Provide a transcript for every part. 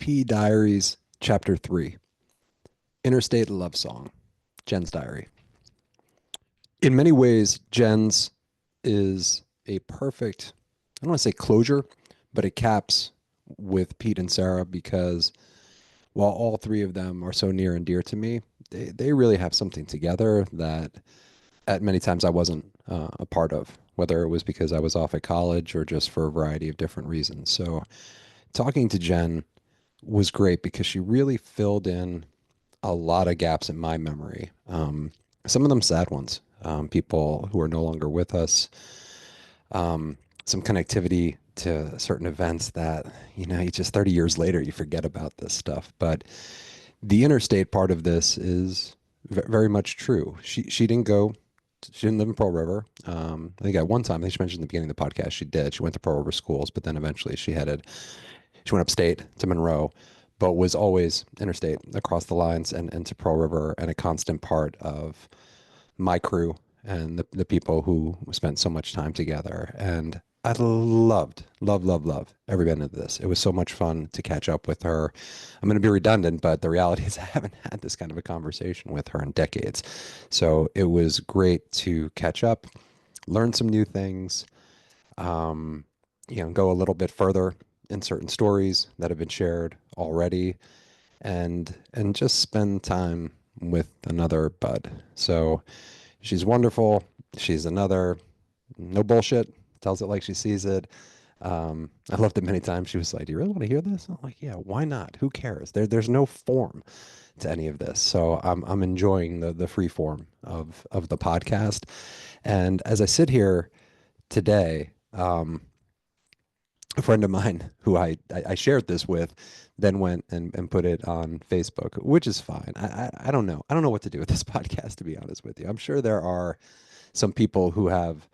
EP Diaries, Chapter 3, Interstate Love Song, Jen's Diary. In many ways, Jen's is a perfect, I don't want to say closure, but it caps with Pete and Sarah because while all three of them are so near and dear to me, they really have something together that at many times I wasn't a part of, whether it was because I was off at college or just for a variety of different reasons. So talking to Jen was great because she really filled in a lot of gaps in my memory. Some of them sad ones. People who are no longer with us. Some connectivity to certain events that, you just 30 years later, you forget about this stuff. But the interstate part of this is very much true. She didn't go, she didn't live in Pearl River. I think at one time, I think she mentioned in the beginning of the podcast, she did. She went to Pearl River schools, but then eventually she went upstate to Monroe, but was always interstate across the lines and to Pearl River and a constant part of my crew and the people who spent so much time together. And I loved every bit of this. It was so much fun to catch up with her. I'm going to be redundant, but the reality is I haven't had this kind of a conversation with her in decades. So it was great to catch up, learn some new things, go a little bit further in certain stories that have been shared already and just spend time with another bud. So she's wonderful. She's another no bullshit, tells it like she sees it. I loved it many times. She was like, "Do you really want to hear this?" I'm like, "Yeah, why not? Who cares? There's no form to any of this." So I'm enjoying the free form of the podcast. And as I sit here today, a friend of mine who I shared this with then went and put it on Facebook, which is fine. I don't know. I don't know what to do with this podcast, to be honest with you. I'm sure there are some people who have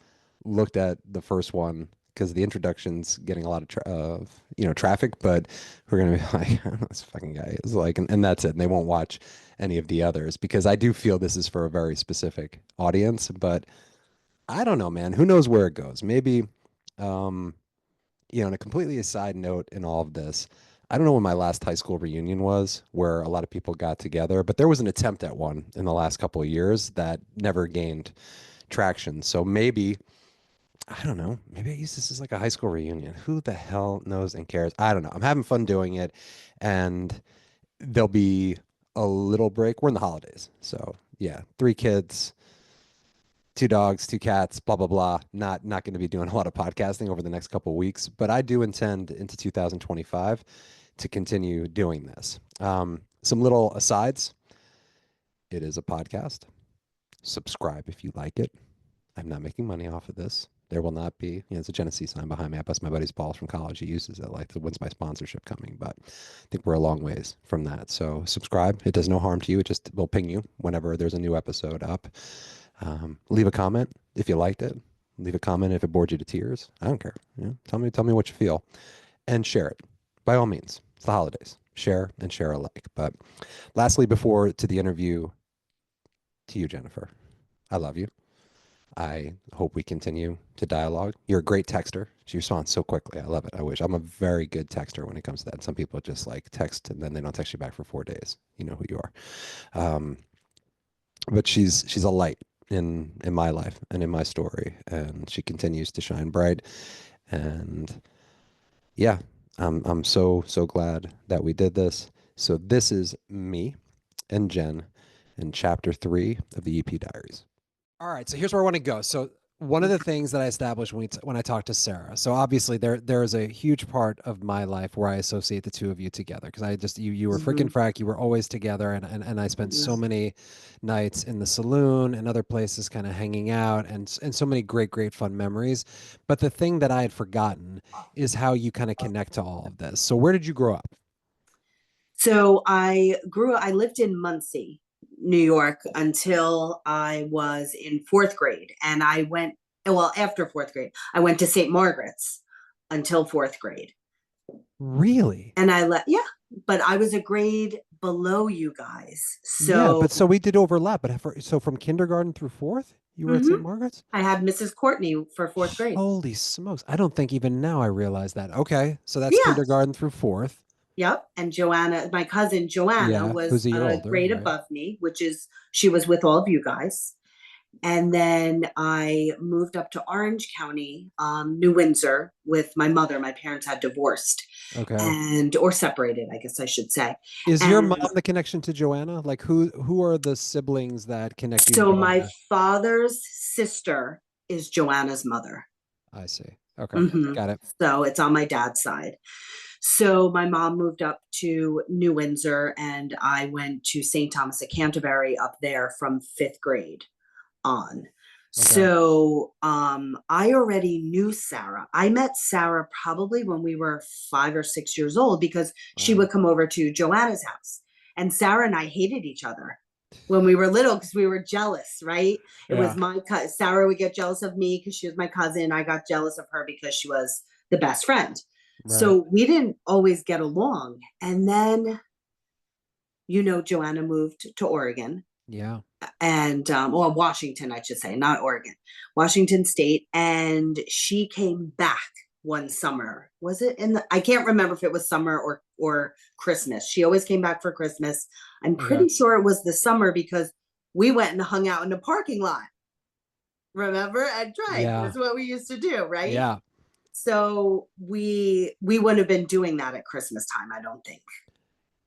looked at the first one because the introduction's getting a lot of traffic, but we're gonna be like, this fucking guy is like, and that's it. And they won't watch any of the others because I do feel this is for a very specific audience. But I don't know, man. Who knows where it goes? Maybe. Um, on a completely aside note in all of this, I don't know when my last high school reunion was where a lot of people got together, but there was an attempt at one in the last couple of years that never gained traction. So maybe, I don't know, maybe I use this as like a high school reunion. Who the hell knows and cares? I don't know. I'm having fun doing it, and there'll be a little break. We're in the holidays. So yeah, three kids, two dogs, two cats, blah blah blah. Not going to be doing a lot of podcasting over the next couple of weeks, but I do intend into 2025 to continue doing this. Some little asides. It is a podcast. Subscribe if you like it. I'm not making money off of this. There will not be, it's a Genesee sign behind me. I bust my buddy's balls from college. He uses it like, when's my sponsorship coming? But I think we're a long ways from that. So subscribe. It does no harm to you. It just will ping you whenever there's a new episode up. Leave a comment if you liked it. Leave a comment if it bored you to tears. I don't care. Tell me what you feel, and share it by all means. It's the holidays. Share and share alike. But lastly, before to the interview, to you, Jennifer, I love you. I hope we continue to dialogue. You're a great texter. You respond so quickly. I love it. I wish I'm a very good texter when it comes to that. Some people just like text and then they don't text you back for 4 days. You know who you are. But she's a light in my life and in my story, and she continues to shine bright. And yeah, I'm so glad that we did this. So this is me and Jen in chapter 3 of the EP Diaries. All right, so here's where I want to go. So one of the things that I established when I talked to Sarah. So obviously there is a huge part of my life where I associate the two of you together because I just you were freaking frack. You were always together, and I spent so many nights in the saloon and other places, kind of hanging out, and so many great fun memories. But the thing that I had forgotten is how you kind of connect to all of this. So where did you grow up? So I lived in Muncie, New York until I was in fourth grade. And after fourth grade, I went to St. Margaret's until fourth grade. Really? And yeah, but I was a grade below you guys. Yeah, So, but so we did overlap. But so from kindergarten through fourth, you were at St. Margaret's? I had Mrs. Courtney for fourth grade. Holy smokes. I don't think even now I realize that. Okay. So that's Yeah. kindergarten through fourth. Yep. And Joanna, my cousin Joanna, Yeah, was who's a year a older, grade right? above me, which is she was with all of you guys. And then I moved up to Orange County, New Windsor, with my mother. My parents had divorced Okay. and or separated, I guess I should say. Is your mom And the connection to Joanna? Like who are the siblings that connect you to so my Joanna? father's sister is Joanna's mother. I see. Okay. Hmm. Got it. So it's on my dad's side. So my mom moved up to New Windsor, and I went to St. Thomas of Canterbury up there from fifth grade on. Okay. So I already knew Sarah. I met Sarah probably when we were 5 or 6 years old because she Wow. would come over to Joanna's house. And Sarah and I hated each other when we were little because we were jealous, right? It was Yeah. my Sarah would get jealous of me because she was my cousin. I got jealous of her because she was the best friend. Right. So we didn't always get along. And then, Joanna moved to Oregon Yeah. and or Washington, I should say, not Oregon, Washington State, and she came back one summer. Was it in the? I can't remember if it was summer or Christmas. She always came back for Christmas. I'm Okay. pretty sure it was the summer because we went and hung out in the parking lot. Remember at Drake? Yeah. That's what we used to do, right? Yeah. So we wouldn't have been doing that at Christmas time, I don't think.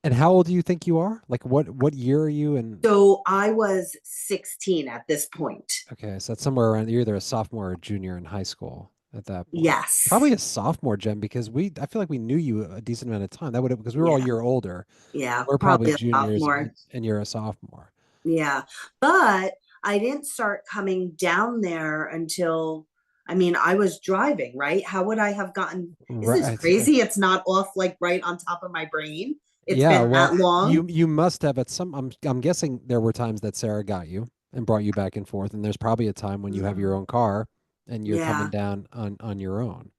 And how old do you think you are? Like what year are you in? So I was 16 at this point. Okay, so that's somewhere around you're either a sophomore or junior in high school at that point. Yes. Probably a sophomore, Jen, because I feel like we knew you a decent amount of time. That would have because we were all a Yeah. year older. Yeah, We're probably probably a juniors sophomore. and you're a sophomore. Yeah. But I didn't start coming down there until, I mean, I was driving, right? How would I have gotten? Is this Right. crazy? It's not off like right on top of my brain. It's Yeah, been well, that long. you must have at some I'm guessing there were times that Sarah got you and brought you back and forth, and there's probably a time when you have your Mm, own car and you're coming yeah. down on your own.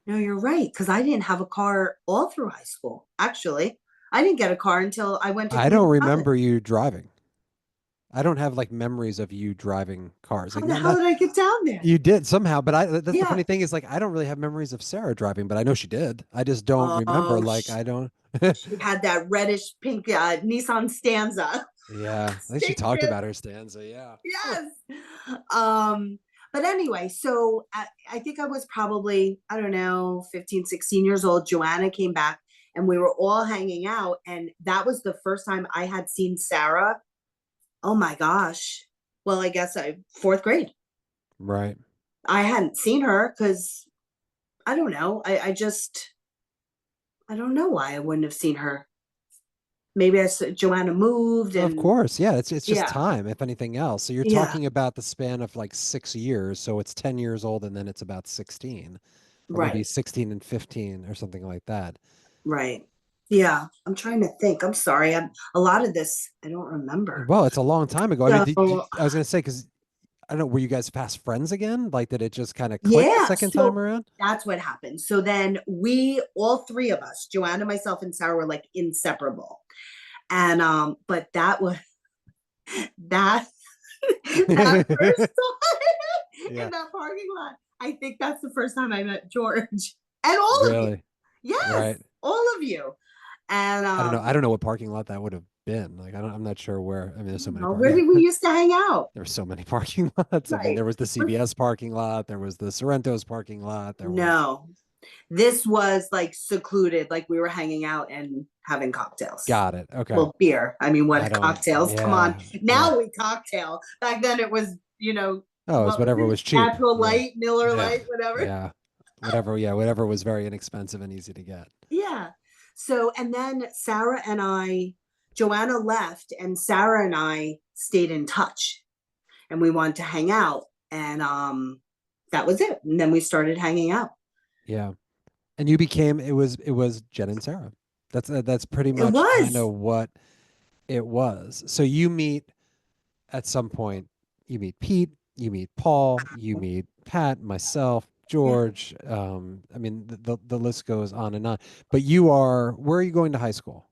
No, you're right. Because I didn't have a car all through high school. Actually, I didn't get a car until I went to I don't community college. remember you driving. I don't have like memories of you driving cars. How Like the not hell not did I get down there? you did somehow, but that's the Yeah. funny thing is like I don't really have memories of Sarah driving, but I know she did. I just don't remember. Oh, Like I don't. she had that reddish pink Nissan Stanza. Yeah, I think she talked Sticker. about her stanza. Yeah. Yes. Um, but anyway, so I think I was probably, I don't know, 15, 16 years old. Joanna came back and we were all hanging out. And that was the first time I had seen Sarah. Oh my gosh. Well, I guess fourth grade. Right. I hadn't seen her because I don't know. I don't know why I wouldn't have seen her. Maybe Joanna moved Of and course. Yeah, it's just yeah, time, if anything else. So you're yeah, talking about the span of like 6 years. So it's 10 years old and then it's about 16, or maybe right. 16 and 15 or something like that. Right. Yeah, I'm trying to think. I'm sorry. A lot of this I don't remember. Well, it's a long time ago. I mean, So, I was going to say, because I don't know, were you guys fast friends again? Like, did it just kind of click the yeah, second time so around? that's what happened. So then all three of us, Joanna, myself, and Sarah, were like inseparable. And but that was that that first time Yeah, in that parking lot. I think that's the first time I met George and all of you. really. Yes, Right. all of you. And I don't know. I don't know what parking lot that would have been. Like, I'm not sure where. I mean, there's so many where parking. did we used to hang out? There were so many parking lots. I mean, Right. there was the CVS parking lot. There was the Sorrento's parking lot. There was. No, this was like secluded, like we were hanging out and having cocktails. Got it. Okay. Well, beer. I mean, I what don't. cocktails? Come on. Yeah. Yeah. Now we cocktail. Back then it was, Oh, it's what was whatever it? was cheap. Natural Yeah. light, Miller Yeah. light, whatever. Yeah. Whatever. Yeah. Whatever was very inexpensive and easy to get. Yeah. So, and then Joanna left, and Sarah and I stayed in touch and we wanted to hang out. And that was it. And then we started hanging out. Yeah. And you became. It was Jen and Sarah. That's pretty It much kind was. of what it was. So you meet at some point. You meet Pete. You meet Paul. You meet Pat. Myself. Yeah. George. I mean, the list goes on and on. But you are. Where are you going to high school?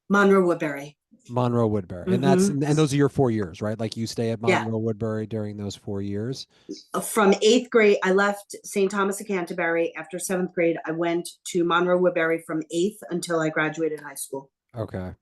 Monroe Woodbury. Monroe Woodbury. And that's Hmm. and those are your 4 years, right? Like you stay at Yeah. Monroe Woodbury during those 4 years. From eighth grade, I left St. Thomas of Canterbury after seventh grade. I went to Monroe Woodbury from eighth until I graduated high school. Okay.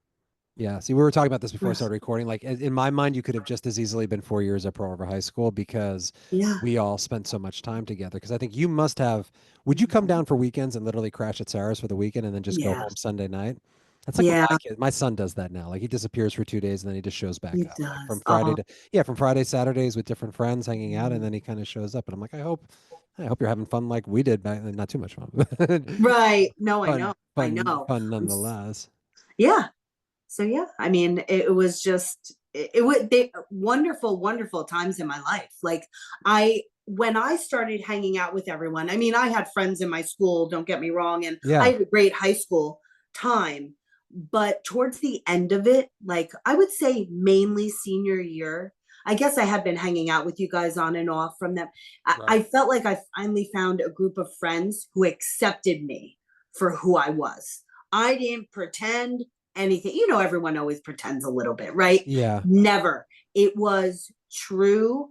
Yeah. See, we were talking about this before I started recording. Like in my mind, you could have just as easily been 4 years at Pearl River High School because Yeah. we all spent so much time together. Because I think you must have, would you come down for weekends and literally crash at Sarah's for the weekend and then just go Yeah. home Sunday night? That's like what Yeah. my kid, my son does that now. Like he disappears for 2 days and then he just shows back He up. Like from does. Friday Oh. to, yeah, from Friday, Saturdays with different friends hanging out. And then he kind of shows up. And I'm like, I hope you're having fun like we did back then. Not too much fun, but Right. No, I fun, know. I know. fun nonetheless. Yeah. So yeah, I mean, it was just it was they wonderful, wonderful times in my life. Like I when I started hanging out with everyone, I mean, I had friends in my school, don't get me wrong, and I Yeah. had a great high school time. But towards the end of it, like I would say mainly senior year, I guess I had been hanging out with you guys on and off from them. Right. I felt like I finally found a group of friends who accepted me for who I was. I didn't pretend anything. You know, everyone always pretends a little bit, right? Yeah. Never. It was true.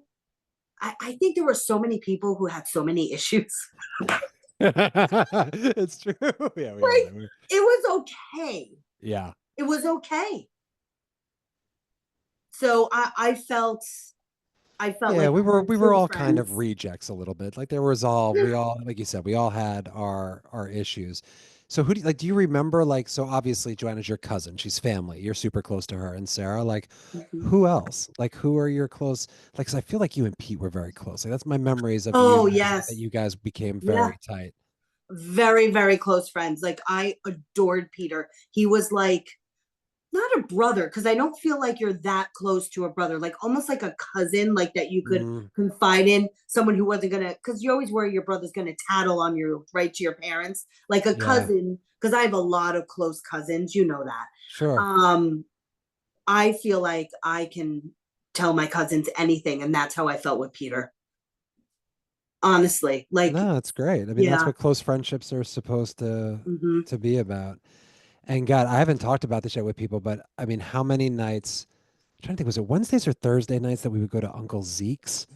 I think there were so many people who had so many issues. It's true. Yeah, we all Like, do. it was okay. Yeah. It was okay. So I felt Yeah, like I we had were true all kind of friends. rejects a little bit. Like there was all we all like you said, we all had our issues. So who do you like do you remember like so obviously Joanna's your cousin, she's family. You're super close to her and Sarah. Like Mhm. who else? Like who are your close like 'cause I feel like you and Pete were very close. Like that's my memories of you Oh, is that yes. you guys became Yeah. very tight. Very, very close friends. Like, I adored Peter. He was like, not a brother, because I don't feel like you're that close to a brother, like almost like a cousin, like that you could Mm, confide in, someone who wasn't gonna, because you always worry your brother's gonna tattle on you, right, to your parents, like a yeah, cousin, because I have a lot of close cousins, you know that. sure. I feel like I can tell my cousins anything, and that's how I felt with Peter. Honestly, like, No, it's great. I mean, that's yeah. what close friendships are supposed Hmm. to be about. And God, I haven't talked about this yet with people, but I mean, how many nights? I'm trying to think, was it Wednesdays or Thursday nights that we would go to Uncle Zeke's?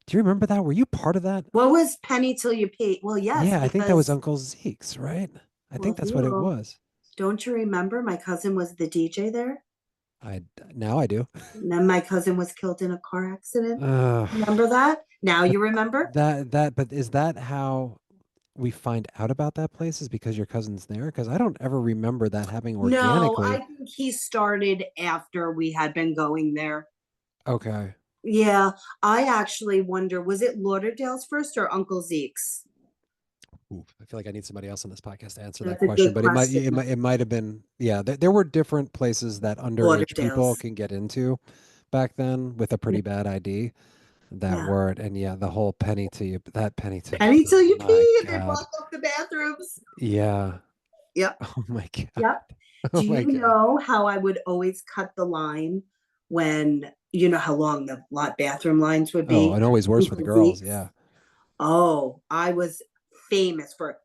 Do you remember that? Were you part of that? What was penny till you pay? Well, yes, Yeah, I think that was because, Uncle Zeke's, right? I think well, that's what it hello. was. Don't you remember my cousin was the DJ there? I now I do. And then my cousin was killed in a car accident. Uh, Remember that? Now but you remember? but is that how we find out about that place? Is because your cousin's there? Because I don't ever remember that happening No, I organically. think he started after we had been going there. Okay. Yeah, I actually wonder, was it Lauderdale's first or Uncle Zeke's? Ooh, I feel like I need somebody else on this podcast to answer that That's a question, good but question. it might have been yeah. There were different places that underage people Lauderdale's. can get into back then with a Yeah. pretty bad ID that Yeah. word and yeah, the whole penny till you Penny till pee. you My pee, and they God, block off the bathrooms. yeah. Yep. Oh my God. Yep. Oh Do my you God. know how I would always cut the line when you know how long the lot bathroom lines would Oh, be and always at worse for the Uncle girls. Zeke's? Yeah. Oh, I was famous for.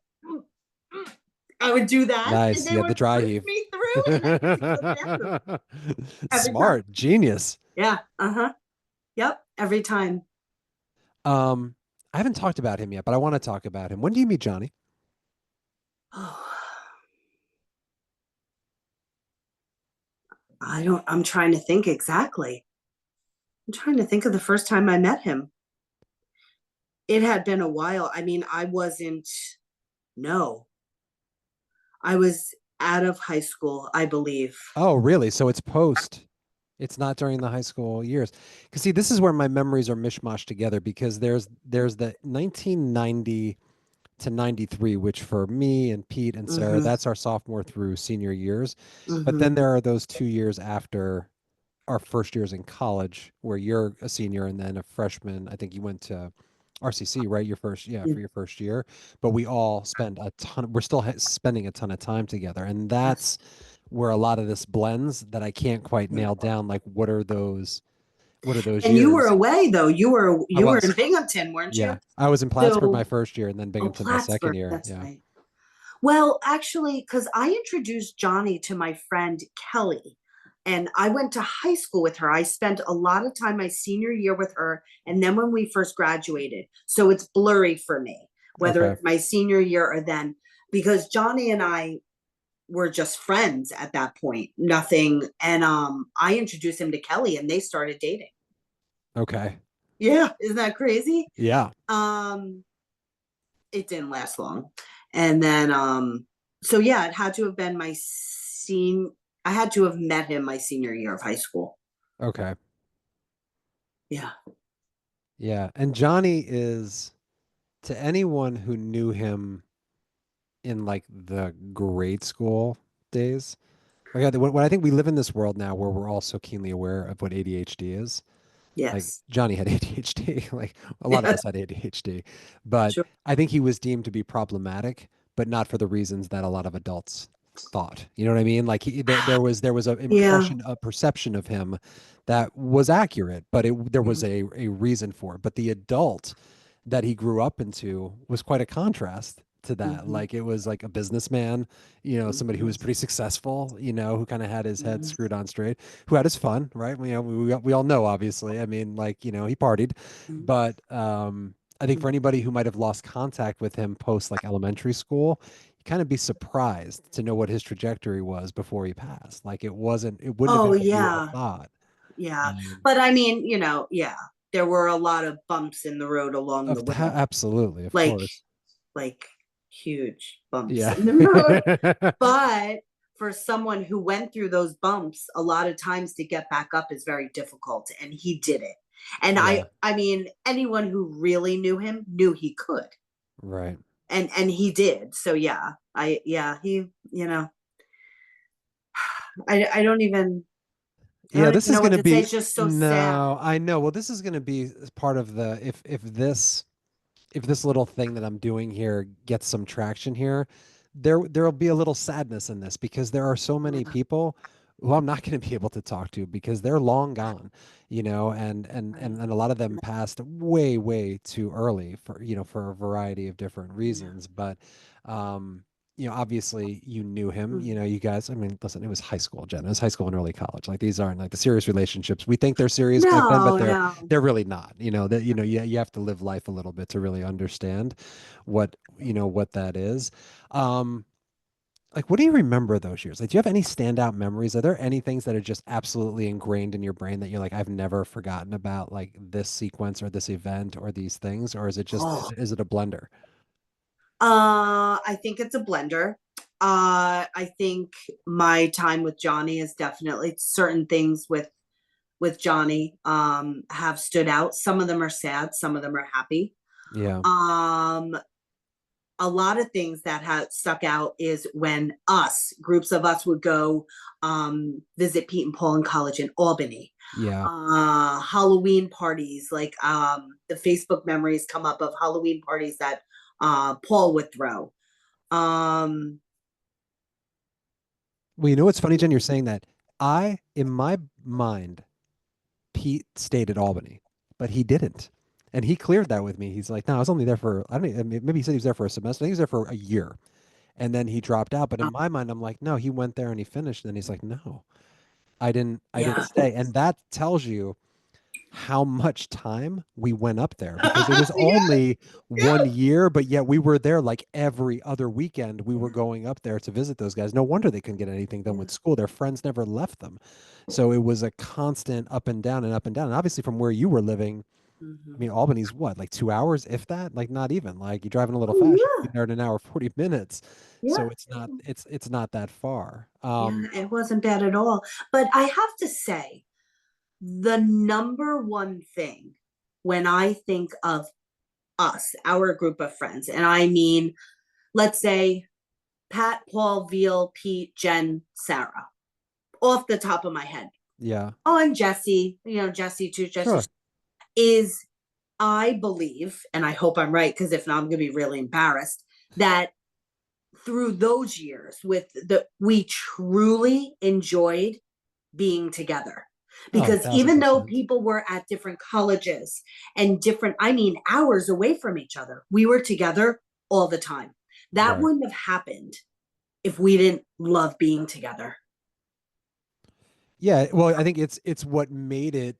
I would do that, and Nice. they Yeah, the would dry push heave. me through, and I get to go to the bathroom every time. Smart, genius. Yeah. Uh huh. Yep. Every time. Um, I haven't talked about him yet, but I want to talk about him. When do you meet Johnny? Oh, I don't. I'm trying to think exactly. I'm trying to think of the first time I met him. It had been a while. I mean, I wasn't. No, I was out of high school, I believe. Oh, really? So it's post. It's not during the high school years. Because see, this is where my memories are mishmashed together because there's the 1990 to 93, which for me and Pete and Sarah, Mm-hmm. that's our sophomore through senior years. But Mm-hmm. then there are those 2 years after our first years in college where you're a senior and then a freshman. I think you went to RCC, right? Your first, yeah, for your first year. But we all spend a ton, we're still spending a ton of time together. And Yes. that's where a lot of this blends that I can't quite nail down. Like, what are those And you were years? away though. You were I you were in was, Binghamton, weren't you? yeah. I was in Plattsburgh my So, first year and then oh, Binghamton my second Plattsburgh. year. That's Yeah. right. Well, actually, because I introduced Johnny to my friend Kelly, and I went to high school with her. I spent a lot of time my senior year with her, and then when we first graduated. So it's blurry for me whether Okay. it's my senior year or then, because Johnny and I were just friends at that point, nothing. And I introduced him to Kelly, and they started dating. Okay. Yeah, isn't that crazy? Yeah. Um, it didn't last long. And then so yeah, it had to have been my senior. I had to have met him my senior year of high school. Okay. Yeah. Yeah. And Johnny is, to anyone who knew him in like the grade school days, like when I think we live in this world now where we're all so keenly aware of what ADHD is. Like Yes. Johnny had ADHD, like a lot of Yeah. us had ADHD, but Sure. I think he was deemed to be problematic, but not for the reasons that a lot of adults thought. You know what I mean? Like there was an Yeah. impression, a perception of him that was accurate, but there was Mhm. a reason for it. But the adult that he grew up into was quite a contrast to that. Mhm. Like it was like a businessman, somebody who Mhm. was pretty successful, who kind of had his head Mhm. screwed on straight, who had his fun, right? We all know, obviously. I mean, like, he partied, but I think for Mhm. anybody who might have lost contact with him post like elementary school, you kind of be surprised to know what his trajectory was before he passed. Like it wouldn't have Oh been what you would have yeah. thought. Yeah. Um, But I mean, yeah, there were a lot of bumps in the road along the way. Absolutely, of Like course. like huge bumps Yeah. in the road. But for someone who went through those bumps, a lot of times to get back up is very difficult. And he did it. And Yeah. I mean, anyone who really knew him knew he could. Right. And he did. So yeah, he, I Yeah, don't this even is know going what to to say. be It's just so sad. no, I know. Well, this is going to be part of the if this little thing that I'm doing here gets some traction here, there'll be a little sadness in this because there are so many Yeah, people who I'm not going to be able to talk to because they're long gone, right. and a lot of them passed way, way too early for a variety of different Yeah. reasons. But um, obviously you knew him, Mhm. you guys, I mean, listen, it was high school, Jen. It was high school and early college. Like these aren't like the serious relationships. We think they're serious back then, but No, they're no. they're really not. You have to live life a little bit to really understand what that is. Um, like, what do you remember those years? Like, do you have any standout memories? Are there any things that are just absolutely ingrained in your brain that you're like, I've never forgotten about, like this sequence or this event or these things, or is it just Oh, is it a blender? I think it's a blender. I think my time with Johnny is definitely certain things with Johnny have stood out. Some of them are sad, some of them are happy. Yeah, Um, a lot of things that have stuck out is when groups of us would go visit Pete and Paul in college in Albany. yeah. Halloween parties, like the Facebook memories come up of Halloween parties that Paul would throw. Um, Well, you know what's funny, Jen? You're saying that. In my mind, Pete stayed at Albany, but he didn't. And he cleared that with me. He's like, no, I was only there for, I don't know, maybe he said he was there for a semester. I think he was there for a year. And then he dropped out. But in my mind, I'm like, no, he went there and he finished. And he's like, no, I didn't yeah. stay. And that tells you how much time we went up there because it was Yeah, only yeah. 1 year, but yet we were there like every other weekend. We were going up there to visit those guys. No wonder they couldn't get anything done Yeah. with school. Their friends never left them. So it was a constant up and down and up and down. And obviously, from where you were living, I Mhm. mean, Albany's what, like 2 hours, if that? Like not even. Like you're driving a little Oh fast, yeah, you're there in an hour, 40 minutes. So yeah, it's not that far. yeah. It wasn't bad at all. But I have to say, the number one thing when I think of us, our group of friends, and I mean, let's say Pat, Paul, Veal, Pete, Jen, Sarah, off the top of my head. Yeah, Oh, and Jesse, Jesse too. Jesse sure. is, I believe, and I hope I'm right, because if not, I'm going to be really embarrassed, that through those years we truly enjoyed being together, Oh, a because thousand even though percent. people were at different colleges and different, I mean, hours away from each other, we were together all the time. That Right. wouldn't have happened if we didn't love being together. Yeah, well, I think it's what made it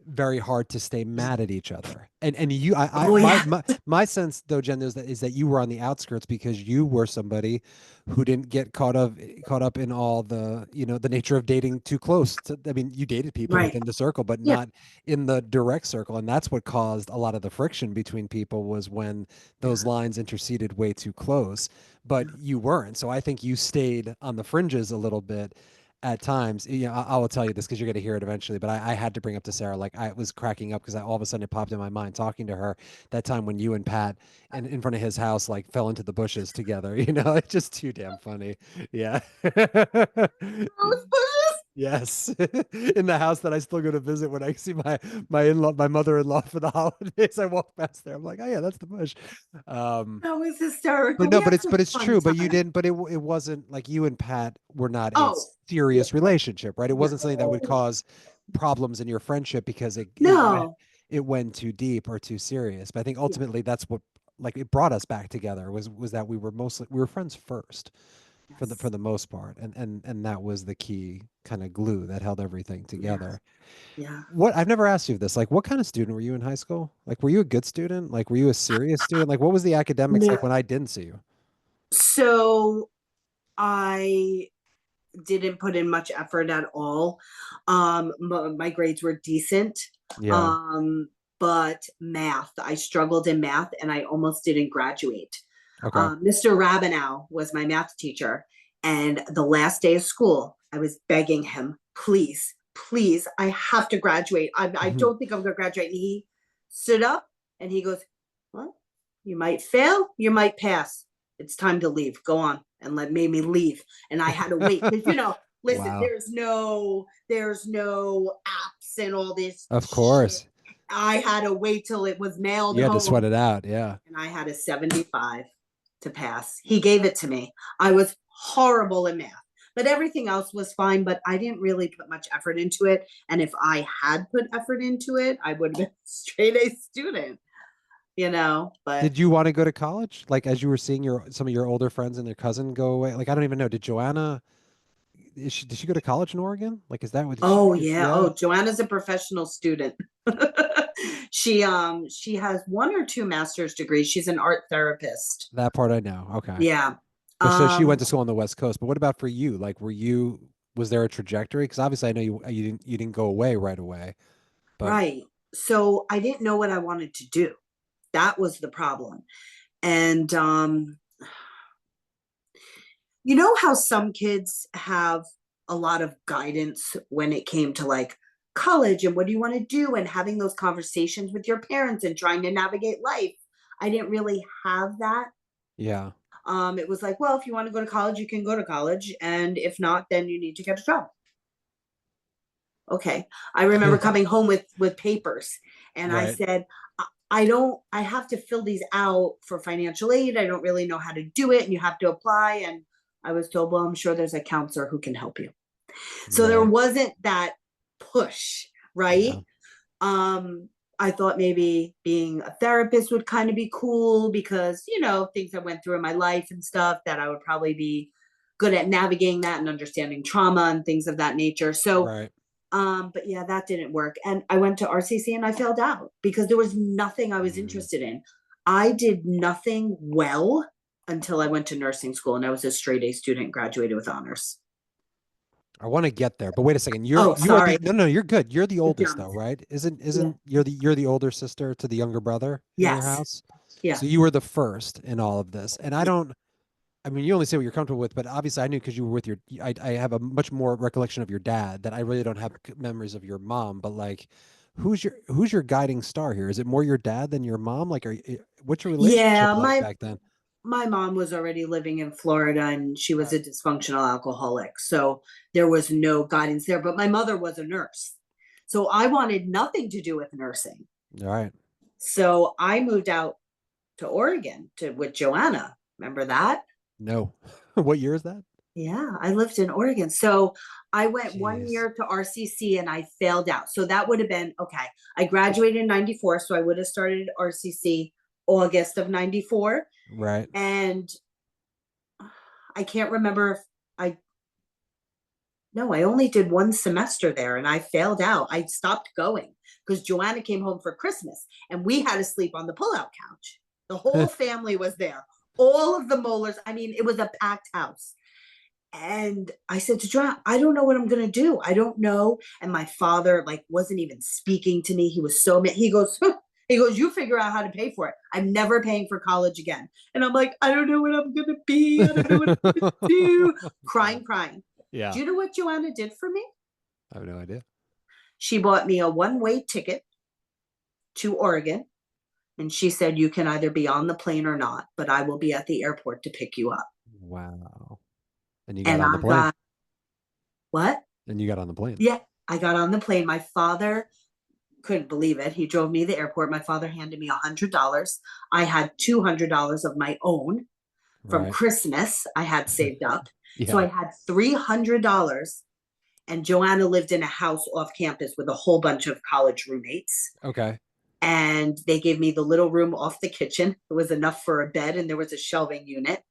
very hard to stay mad at each other. And you I Oh my yeah. my sense though, Jen, is that you were on the outskirts because you were somebody who didn't get caught up in all the, the nature of dating too close to, I mean, you dated people Right. within the circle, but Yeah. not in the direct circle. And that's what caused a lot of the friction between people, was when those Yeah. lines interceded way too close. But you weren't. So I think you stayed on the fringes a little bit at times. I will tell you this because you're going to hear it eventually, but I had to bring up to Sarah, like, I was cracking up because all of a sudden it popped in my mind talking to her that time when you and Pat in front of his house like fell into the bushes together. It's just too damn funny. Yeah. Rose bushes. Yes, in the house that I still go to visit when I see my mother-in-law for the holidays. I walk past there. I'm like, oh yeah, that's the bush. Um, That was but hysterical. We no, had some but it's fun true. But you times. didn't. But it wasn't like you and Pat were not a Oh, yeah. serious relationship, right? It wasn't something that would No. cause problems in your friendship because No. it went too deep or too serious. But I think Yeah. ultimately that's what, like, it brought us back together, was that we were friends first for Yes. the most part, and that was the key kind of glue that held everything Yeah. together. Yeah. What, I've never asked you this, like, what kind of student were you in high school? Like, were you a good student? Like, were you a serious student? Like, what was the academics like No. when I didn't see you? So I didn't put in much effort at all. My grades were decent. Yeah. Um, but math, I struggled in math and I almost didn't graduate. Okay. Mr. Rabinow was my math teacher. And the last day of school, I was begging him, please, please, I have to graduate. I Mhm. don't think I'm going to graduate. And he stood up and he goes, well, you might fail, you might pass. It's time to leave. Go on. And made me leave. And I had to wait because, listen, Wow. there's no apps and all this Of shit. course. I had to wait till it was mailed You had to sweat home, it out. Yeah. and I had a 75 to pass. He gave it to me. I was horrible in math, but everything else was fine. But I didn't really put much effort into it. And if I had put effort into it, I would have been a straight A student, but Did you want to go to college? Like, as you were seeing some of your older friends and their cousin go away? Like, I don't even know. Did Joanna, did she go to college in Oregon? Like, is that what, oh yeah. yeah, Oh, Joanna's a professional student. She has one or two master's degrees. She's an art therapist. that part I know. Okay. Yeah. But so she went Um, to school on the West Coast. But what about for you? Like, was there a trajectory? Because obviously I know you didn't go away right away. But right. So I didn't know what I wanted to do. That was the problem. And you know how some kids have a lot of guidance when it came to like college and what do you want to do and having those conversations with your parents and trying to navigate life. I didn't really have that. yeah. It was like, well, if you want to go to college, you can go to college, and if not, then you need to get a job. Okay. I remember coming home with papers, and I Right. said, I don't, I have to fill these out for financial aid. I don't really know how to do it, and you have to apply. And I was told, well, I'm sure there's a counselor who can help you. So there Right. wasn't that push, right? Yeah. Um, I thought maybe being a therapist would kind of be cool because, things I went through in my life and stuff, that I would probably be good at navigating that and understanding trauma and things of that nature. So, Right. but yeah, that didn't work. And I went to RCC and I failed out because there was nothing I was Mm. interested in. I did nothing well until I went to nursing school, and I was a straight A student, graduated with honors. I want to get there, but wait a second. Oh, You are sorry. the no, no, you're good. You're the I oldest though, jumped. right? Isn't Yeah. isn't you're the older sister to the younger brother in your Yes. house? Yeah. So you were the first in all of this. And Yeah. I mean, you only say what you're comfortable with, but obviously I knew because you were with I have a much more recollection of your dad that I really don't have memories of your mom. But like, who's your guiding star here? Is it more your dad than your mom? Like, what's your relationship Yeah. like My back then? my mom was already living in Florida and she was Right. a dysfunctional alcoholic. So there was no guidance there. But my mother was a nurse. So I wanted nothing to do with nursing. All right. So I moved out to Oregon with Joanna. Remember that? No. What year is that? Yeah, I lived in Oregon. So I went one Jeez. year to RCC and I failed out. So that would have been okay. I graduated in 94. So I would have started RCC August of 94. Right. And I can't remember if I no, I only did one semester there and I failed out. I stopped going because Joanna came home for Christmas and we had to sleep on the pullout couch. The whole family was there. All of the molars. I mean, it was a packed house. And I said to Joanna, I don't know what I'm gonna do. I don't know. And my father like wasn't even speaking to me. He was so mad. He goes, he goes, you figure out how to pay for it. I'm never paying for college again. And I'm like, I don't know what I'm gonna be. I don't know what I'm gonna do. Crying, crying. Yeah. Do you know what Joanna did for me? I have no idea. She bought me a one-way ticket to Oregon. And she said, you can either be on the plane or not, but I will be at the airport to pick you up. Wow. And you got And on the I plane. got, what? And you got on the plane. Yeah, I got on the plane. My father couldn't believe it. He drove me to the airport. My father handed me $100. I had $200 of my own from Right. Christmas I had saved up. So I Yeah. had $300. And Joanna lived in a house off campus with a whole bunch of college roommates. Okay. And they gave me the little room off the kitchen. It was enough for a bed, and there was a shelving unit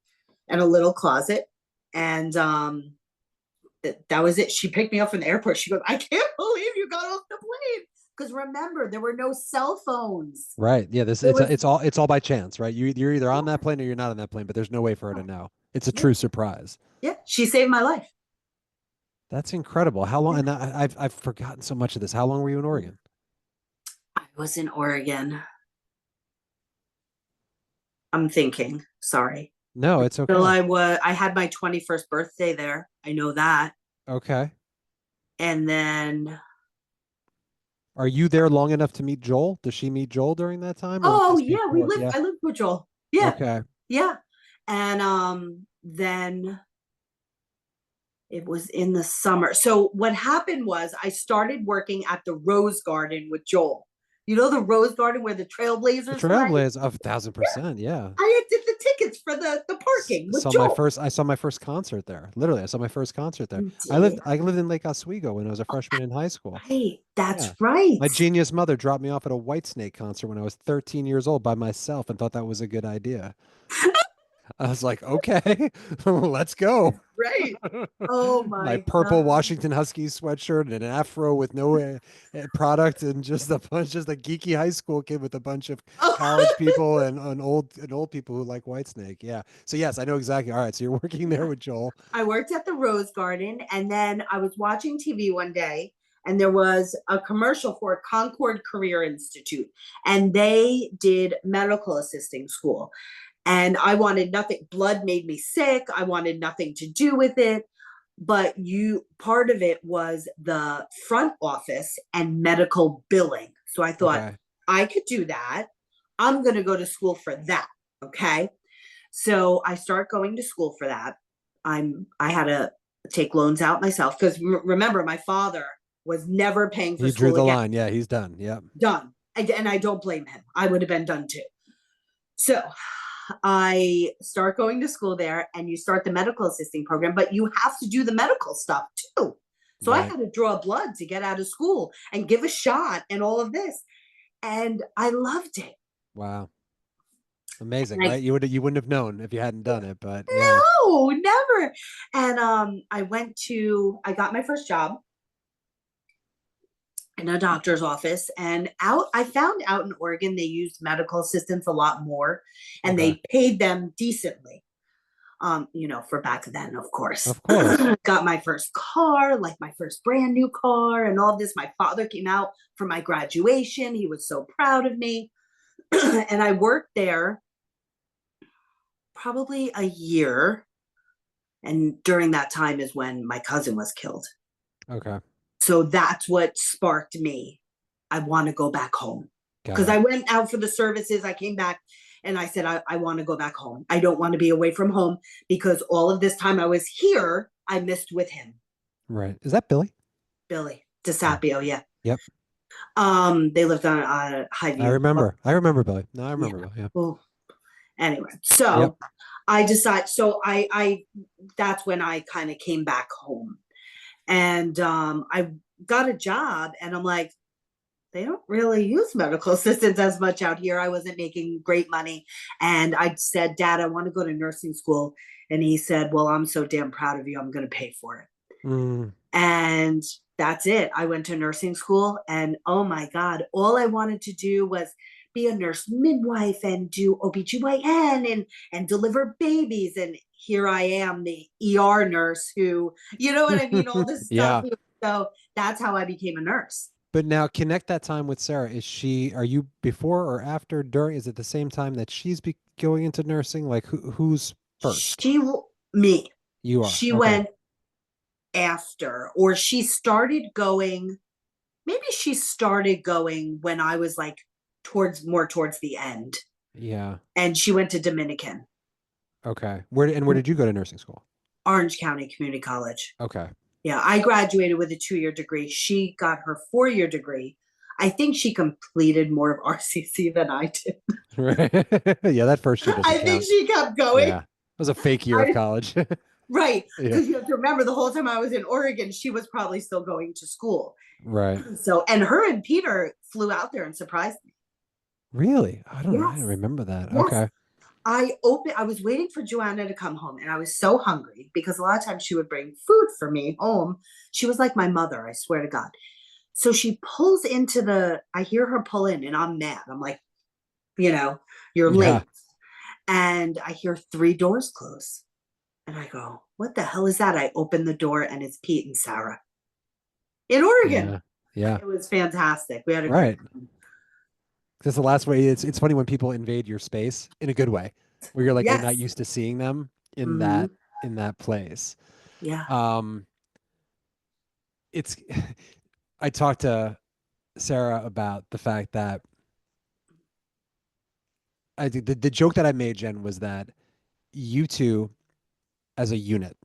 and a little closet. And that was it. She picked me up from the airport. She goes, I can't believe you got off the plane. Because remember, there were no cell phones. Right. Yeah. This There it's was, it's all by chance, right? You're either on that yeah, plane or you're not on that plane, but there's no way for her to know. It's a yeah, true surprise. yeah. She saved my life. That's incredible. How long? Yeah. And I've forgotten so much of this. How long were you in Oregon? I was in Oregon. I'm thinking, sorry. No, it's Till okay. I had my 21st birthday there. I know that. Okay. And then, Are you there long enough to meet Joel? Does she meet Joel during that time, or was oh this yeah, we before? lived, Yeah. I lived with Joel. Yeah, Okay. yeah. And then it was in the summer. So what happened was I started working at the Rose Garden with Joel. You know the Rose Garden where the The Trailblazers play? Trailblaze of 1000%. Yeah. I did the tickets for the parking with Joel. I saw my first concert there. Literally, I saw my first concert there. You did. I lived in Lake Oswego when I was a freshman in high school. Right. That's Yeah. right. My genius mother dropped me off at a Whitesnake concert when I was 13 years old by myself and thought that was a good idea. I was like, okay, let's go. Right. Oh My my purple God. Washington Huskies sweatshirt and an afro with no product and just a geeky high school kid with a bunch of college Oh, people and old people who like Whitesnake. Yeah. So yes, I know exactly. All right. So you're working there yeah. with Joel. I worked at the Rose Garden and then I was watching TV one day and there was a commercial for Concord Career Institute and they did medical assisting school. And I wanted nothing, blood made me sick. I wanted nothing to do with it. But part of it was the front office and medical billing. So I thought Okay. I could do that. I'm going to go to school for that. Okay. So I start going to school for that. I had to take loans out myself because remember, my father was never paying for He drew school the again. line. Yeah, he's done. Yep. Done. And I don't blame him. I would have been done too. So I start going to school there and you start the medical assisting program, but you have to do the medical stuff too. So I Right. had to draw blood to get out of school and give a shot and all of this. And I loved it. Wow. Amazing, And I right? You wouldn't have known if you hadn't done it, but yeah. no, never. And I got my first job in a doctor's office and I found out in Oregon they used medical assistants a lot more and Okay. they paid them decently. For back then, of course. Of course. Got my first car, like my first brand new car, and all this. My father came out for my graduation. He was so proud of me. And I worked there probably a year. And during that time is when my cousin was killed. Okay. So that's what sparked me. I want to go back home. Got Because it. I went out for the services. I came back and I said, I want to go back home. I don't want to be away from home because all of this time I was here, I missed with him. Right. Is that Billy? Billy Yeah. DeSapio, yeah. Yep. They lived on Highview. I remember Billy. No, I Yeah. remember Billy. Yeah. Well, anyway, Yep. so I decided. So I that's when I kind of came back home, and I got a job, and I'm like, they don't really use medical assistants as much out here. I wasn't making great money. And I said, Dad, I want to go to nursing school. And he said, Well, I'm so damn proud of you. I'm going to pay for it. Mm. And that's it. I went to nursing school, and oh my God, all I wanted to do was be a nurse midwife and do OBGYN and deliver babies. And here I am, the ER nurse who, you know what I mean? All this stuff. Yeah. So that's how I became a nurse. But now connect that time with Sarah. Are you before or after, during? Is it the same time that going into nursing? Like who's first? She, me, You are. she Okay. went after, or she started going, maybe she started going when I was like towards the end. Yeah. And she went to Dominican, Okay. Where did you go to nursing school? Orange County Community College. Okay. Yeah, I graduated with a 2 year degree. She got her 4 year degree. I think she completed more of RCC than I did. Right. Yeah, that first year doesn't I think count. she kept going. Yeah. It was a fake year of I, college. right. Yeah. Because you have to remember the whole time I was in Oregon, she was probably still going to school. Right. So, and her and Peter flew out there and surprised me. Really? I don't Yes. remember that. Yes. Okay. I was waiting for Joanna to come home, and I was so hungry because a lot of times she would bring food for me home. She was like my mother, I swear to God. So she pulls into I hear her pull in, and I'm mad. I'm like, you know, you're Yeah. late. And I hear 3 doors close. And I go, what the hell is that? I open the door, and it's Pete and Sarah in Oregon. Yeah. Yeah. It was fantastic. We had a great Right. time. That's the last way. It's funny when people invade your space in a good way, where you're not Yes. used to seeing them Mm-hmm. in that place. Yeah. Um, it's I talked to Sarah about the fact that I think the joke that I made, Jen, was that you two as a unit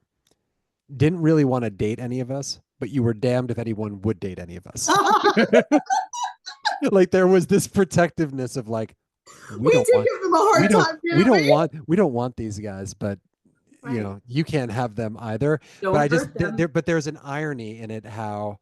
didn't really want to date any of us, but you were damned if anyone would date any of us. Like there was this protectiveness of like, we We don't did want give them a hard time, didn't we? we don't want these guys, but Right. you can't have them either. But Don't hurt them. there's an irony in it how,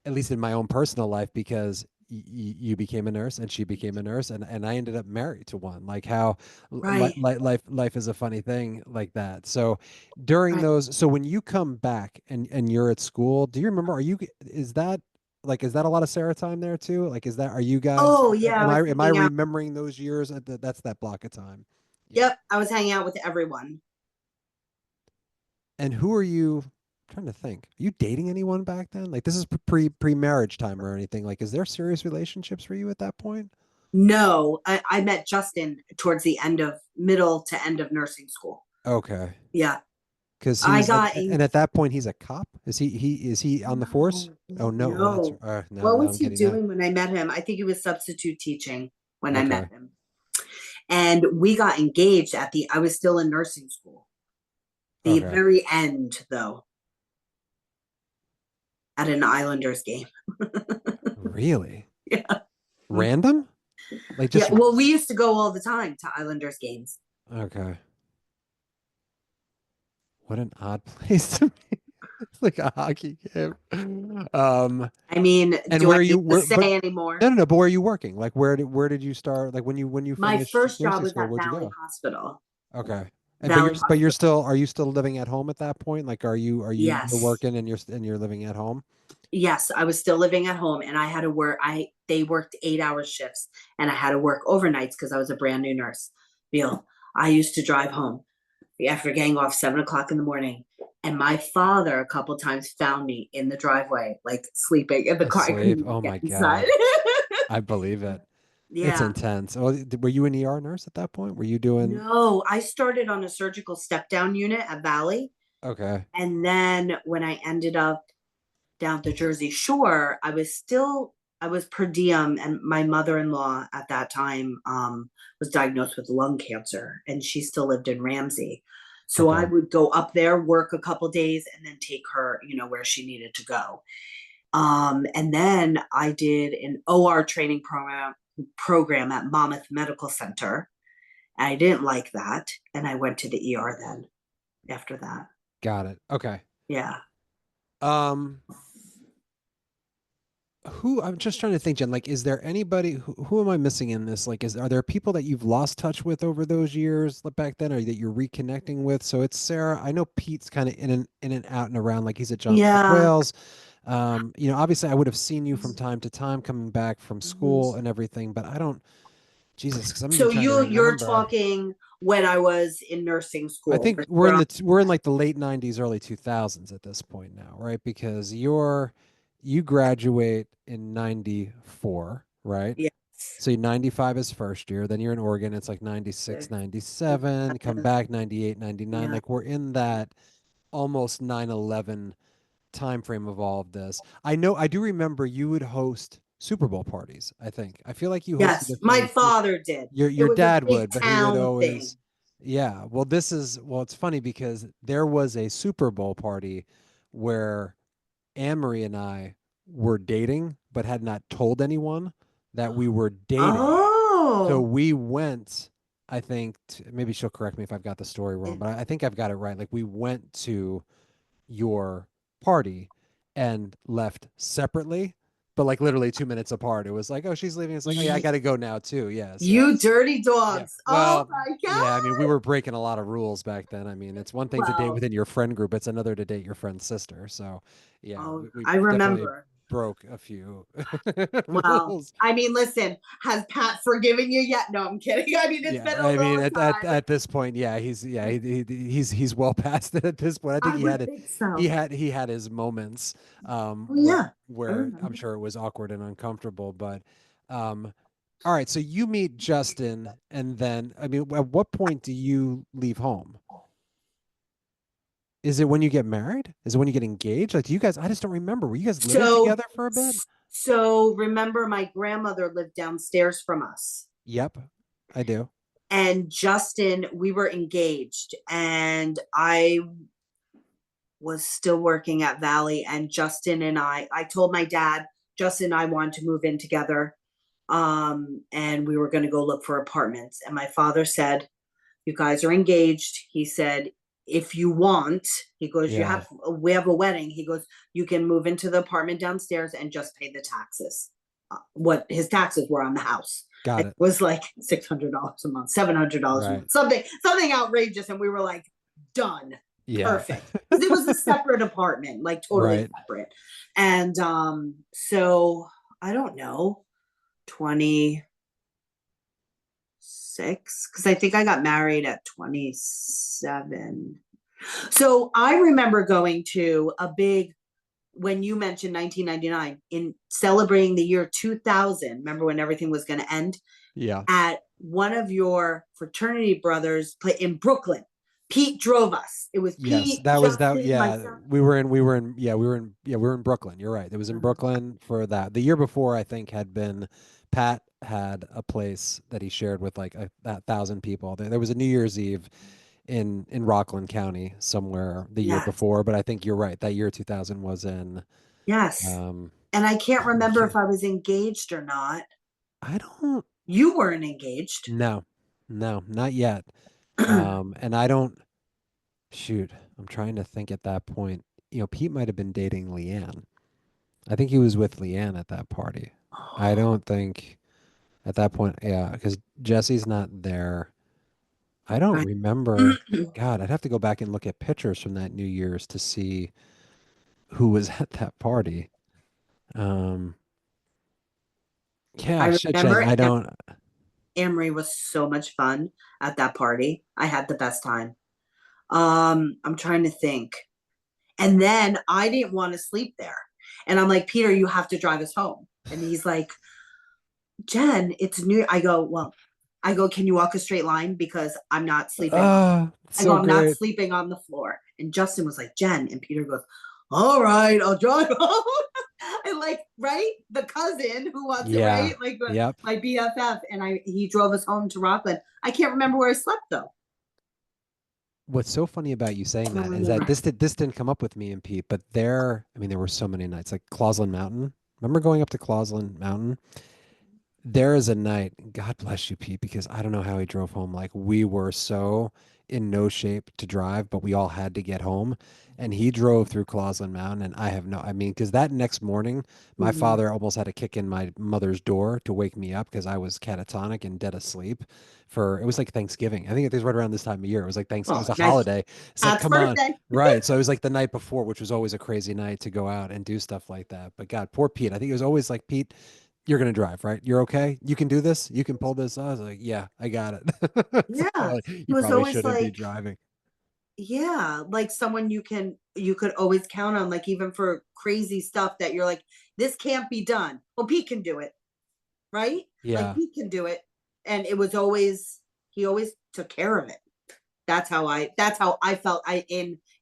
at least in my own personal life, because you became a nurse and she became a nurse, and I ended up married to one. Like how Right. life is a funny thing like that. So during Right. those, so when you come back and you're at school, do you remember? Is that a lot of Sarah time there too? Like, are you guys? Oh yeah, I was Am I hanging out. remembering those years? That's that block of time. Yeah. Yep, I was hanging out with everyone. And who are you? I'm trying to think. Are you dating anyone back then? Like this is pre marriage time or anything? Like, is there serious relationships for you at that point? No, I met Justin towards the end of middle to end of nursing school. Okay. Yeah, Because I got and at that point he's a cop. Is he on the force? no, Oh no. Oh, that's no. What now was I'm he getting that. doing when I met him? I think he was substitute teaching when I met Okay. him, and we got engaged I was still in nursing school. The Okay. very end, though, at an Islanders game. Really? Yeah. Random? Like Yeah, just well, we used to go all the time to Islanders games. okay. What an odd place to be. It's like a hockey game. I mean, And do I where need you to were, say but anymore? no, no, no. But where are you working? Like, where did you start? Like, when you My finished first job nursing was school, at where'd you Valley go? Hospital. Okay. And Valley but Hospital. are you still living at home at that point? Like, you're Yes. working and you're living at home? Yes, I was still living at home, and I had to work. They worked 8 hour shifts, and I had to work overnights because I was a brand new nurse. Bill, I used to drive home after getting off 7 o'clock in the morning. And my father a couple times found me in the driveway, like sleeping in the car. I couldn't Asleep. even Oh get my inside. God. I believe it. It's Yeah. intense. Oh, were you an ER nurse at that point? Were you doing No, I started on a surgical step down unit at Valley. okay. And then when I ended up down the Jersey Shore, I was per diem, and my mother-in-law at that time was diagnosed with lung cancer, and she still lived in Ramsey. So I Okay. would go up there, work a couple days, and then take her, where she needed to go. And then I did an OR training program at Monmouth Medical Center. I didn't like that, and I went to the ER then after that. Got it. Okay. Yeah. Um who I'm just trying to think, Jen, like, is there anybody who am I missing in this? Like, are there people that you've lost touch with over those years back then, or that you're reconnecting with? So it's Sarah. I know Pete's kind of in and out and around, like he's at Johnson Yeah. Wales. Obviously I would have seen you from time to time coming back from Mhm. school and everything, but I don't, Jesus, because I'm even So trying to you're remember. talking when I was in nursing I school. think we're in like the late 90s, early 2000s at this point now, right? Because you graduate in 94, right? Yes. So 95 is first year, then you're in Oregon, it's like 96, 97, come back 98, 99. Yeah. Like we're in that almost 9/11 time frame of all of this. I do remember you would host Super Bowl parties, I think. I feel like you hosted Yes. a My few. father did. Your It your was a dad big would, but he would town thing. always, yeah. It's funny because there was a Super Bowl party where Anne-Marie and I were dating, but had not told anyone that we were dating. So Oh. we went, I think, maybe she'll correct me if I've got the story wrong, but I think I've got it right. Like we went to your party and left separately, but like literally 2 minutes apart. It was like, oh, she's leaving. It's like, oh yeah, I Y- got to go now too. Yeah. So You dirty yeah. dogs. Oh Well, my yeah. I mean, we God. were breaking a lot of rules back then. I mean, it's one thing to date Well, within your friend group; it's another to date your friend's sister. So, yeah, oh, we I definitely remember. broke a few Well, rules. I mean, listen, has Pat forgiven you yet? No, I'm kidding. I mean, it's Yeah, been a I mean, long at time. at this point, yeah, he's well past it at this point. I think I he would had it. think He so. had he had his moments, Oh, where yeah. I I'm remember. sure it was awkward and uncomfortable. But, all right. So you meet Justin, and then I mean, at what point do you leave home? Is it when you get married? Is it when you get engaged? Like, do you guys? I just don't remember. Were you guys living So, together for a bit? so remember, my grandmother lived downstairs from us. Yep, I do. And Justin, we were engaged, and I was still working at Valley. And Justin and I told my dad, Justin and I wanted to move in together. And we were going to go look for apartments. And my father said, you guys are engaged. He said, if you want, he goes, Yeah, we have a wedding. He goes, you can move into the apartment downstairs and just pay the taxes. What his taxes were on the house. got It it. was like $600 a month, $700 a Right. month, something outrageous. And we were like, done. Yeah. Perfect. Because it was a separate apartment, like totally Right. separate. And so I don't know, 26, because I think I got married at 27. So I remember going to a big, when you mentioned 1999, in celebrating the year 2000, remember when everything was going to end, Yeah. at one of your fraternity brothers play in Brooklyn. Pete drove us. It was Yes, Pete, that was that. Justin, Yeah, myself. we were in Brooklyn. You're right. It was in Brooklyn for that. The year before, I think, had been Pat had a place that he shared with like that 1,000 people. There was a New Year's Eve in Rockland County somewhere the year Yes, before, but I think you're right. That year 2000 was in. yes. Um, And I can't oh, remember if gee. I was engaged or not. I don't. You weren't engaged. No, no, not yet. And I don't. Shoot, I'm trying to think at that point. Pete might have been dating Leanne. I think he was with Leanne at that party. I don't think at that point, yeah, because Jesse's not there. I don't Right. remember. God, I'd have to go back and look at pictures from that New Year's to see who was at that party. Um, yeah, I shit, Jen, remember I don't. Emery was so much fun at that party. I had the best time. I'm trying to think. And then I didn't want to sleep there. And I'm like, Peter, you have to drive us home. And he's like, Jen, it's new. I go, can you walk a straight line? Because I'm not sleeping. I go, So I'm not great. sleeping on the floor. And Justin was like, Jen. And Peter goes, all right, I'll drive home. And like, right? The cousin who wants it, Yeah. right? Like Yep. my BFF. And he drove us home to Rockland. I can't remember where I slept though. What's so funny about you saying I don't that is that remember. this didn't come up with me and Pete, but I mean, there were so many nights like Clausland Mountain. Remember going up to Clausland Mountain? There is a night, God bless you, Pete, because I don't know how he drove home. Like we were so in no shape to drive, but we all had to get home. And he drove through Clausland Mountain, and I mean, because that next morning, my Mhm. father almost had to kick in my mother's door to wake me up because I was catatonic and dead asleep. It was like Thanksgiving. I think it was right around this time of year. It was like Thanksgiving. It Oh, was a nice. holiday. It's like, Pat's come on. birthday. Right. So it was like the night before, which was always a crazy night to go out and do stuff like that. But God, poor Pete. I think it was always like, Pete, you're going to drive, right? You're okay. You can do this. You can pull this. I was like, yeah, I got it. So, Yeah. It you was probably always shouldn't be like, driving. yeah, like someone you could always count on, like even for crazy stuff that you're like, this can't be done. Well, Pete can do it, right? Like Yeah. Pete can do it. And it was always he always took care of it. That's how I felt I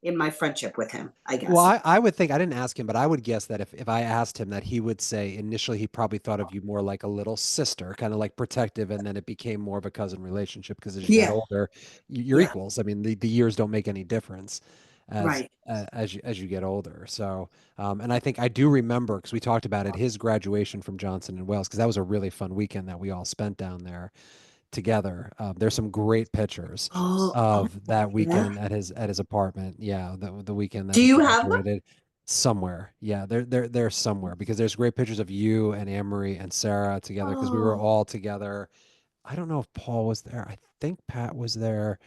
in my friendship with him, I Well, guess. I would think, I didn't ask him, but I would guess that if I asked him that he would say initially he probably thought of you more like a little sister, kind of like protective, and then it became more of a cousin relationship because as you got Yeah. older, you're Yeah. equals. I mean, the years don't make any difference Right. as you get older. So, and I think I do remember because we talked about it, his graduation from Johnson and Wales, because that was a really fun weekend that we all spent down there together. There's some great pictures Oh, of that yeah. weekend at his apartment. Yeah, the weekend that Do he you have them? graduated somewhere. Yeah, they're somewhere because there's great pictures of you and Anne-Marie and Sarah together because we were Oh, all together. I don't know if Paul was there. I think Pat was there.